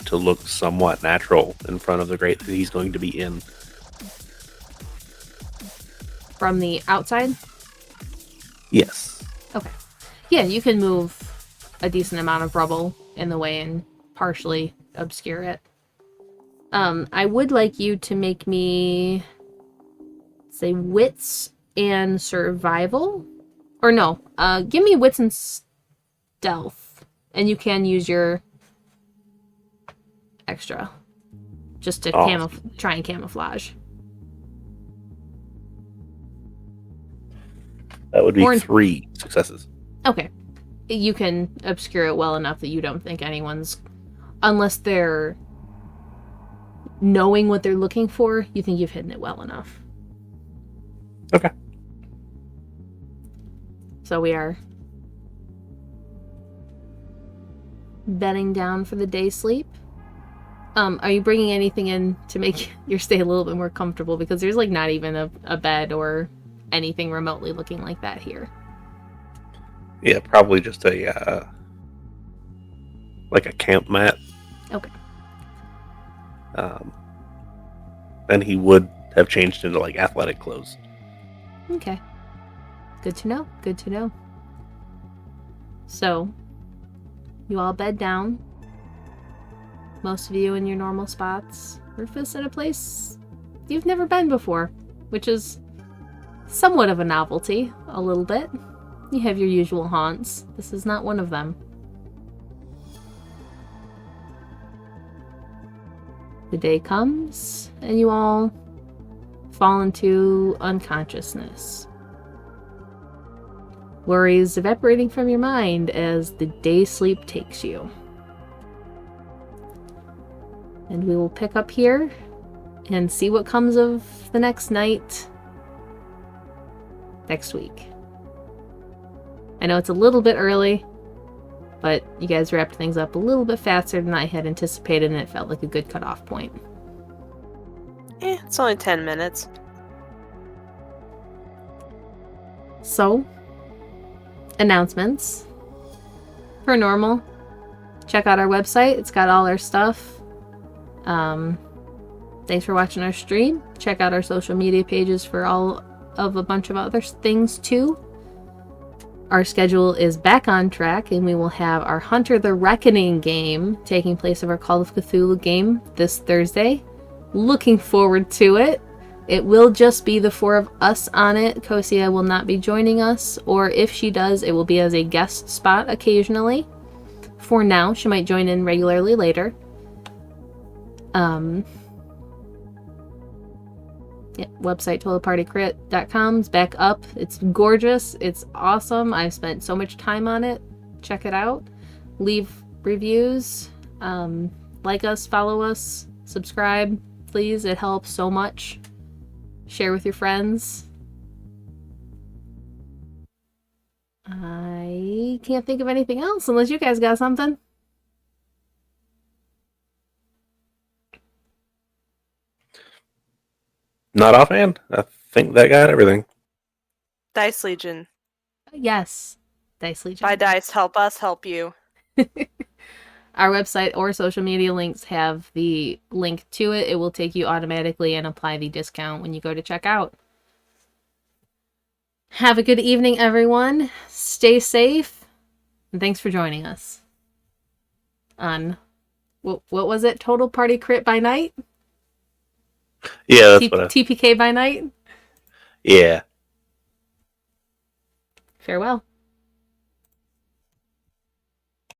B: to look somewhat natural in front of the grate that he's going to be in.
A: From the outside?
B: Yes.
A: Okay. Yeah, you can move a decent amount of rubble in the way and partially obscure it. I would like you to make me, say, wits and survival. Or no, give me wits and stealth. And you can use your extra. Just to try and camouflage.
B: That would be 3 successes.
A: Okay. You can obscure it well enough that you don't think anyone's... Unless they're knowing what they're looking for, you think you've hidden it well enough.
B: Okay.
A: So we are bedding down for the day sleep. Are you bringing anything in to make your stay a little bit more comfortable? Because there's like not even a bed or anything remotely looking like that here.
B: Yeah, probably just a like a camp mat.
A: Okay.
B: And he would have changed into like athletic clothes.
A: Okay. Good to know. Good to know. So, you all bed down. Most of you in your normal spots. Rufus in a place you've never been before, which is somewhat of a novelty, a little bit. You have your usual haunts. This is not one of them. The day comes, and you all fall into unconsciousness. Worries evaporating from your mind as the day sleep takes you. And we will pick up here and see what comes of the next night next week. I know it's a little bit early, but you guys wrapped things up a little bit faster than I had anticipated, and it felt like a good cutoff point.
D: It's only 10 minutes.
A: So, announcements. Per normal, check out our website. It's got all our stuff. Thanks for watching our stream. Check out our social media pages for all of a bunch of other things too. Our schedule is back on track, and we will have our Hunter the Reckoning game taking place of our Call of Cthulhu game this Thursday. Looking forward to it. It will just be the 4 of us on it. Cocia will not be joining us, or if she does, it will be as a guest spot occasionally. For now, she might join in regularly later. Yeah, website TotalPartyKrit.com is back up. It's gorgeous. It's awesome. I've spent so much time on it. Check it out. Leave reviews. Like us, follow us, subscribe, please. It helps so much. Share with your friends. I can't think of anything else unless you guys got something.
B: Not offhand. I think that got everything.
D: Dice Legion.
A: Yes. Dice Legion.
D: Buy dice, help us, help you.
A: Our website or social media links have the link to it. It will take you automatically and apply the discount when you go to check out. Have a good evening, everyone. Stay safe. And thanks for joining us on, what was it? Total Party Crit by night?
B: Yeah, that's what
A: TPK by night?
B: Yeah.
A: Farewell.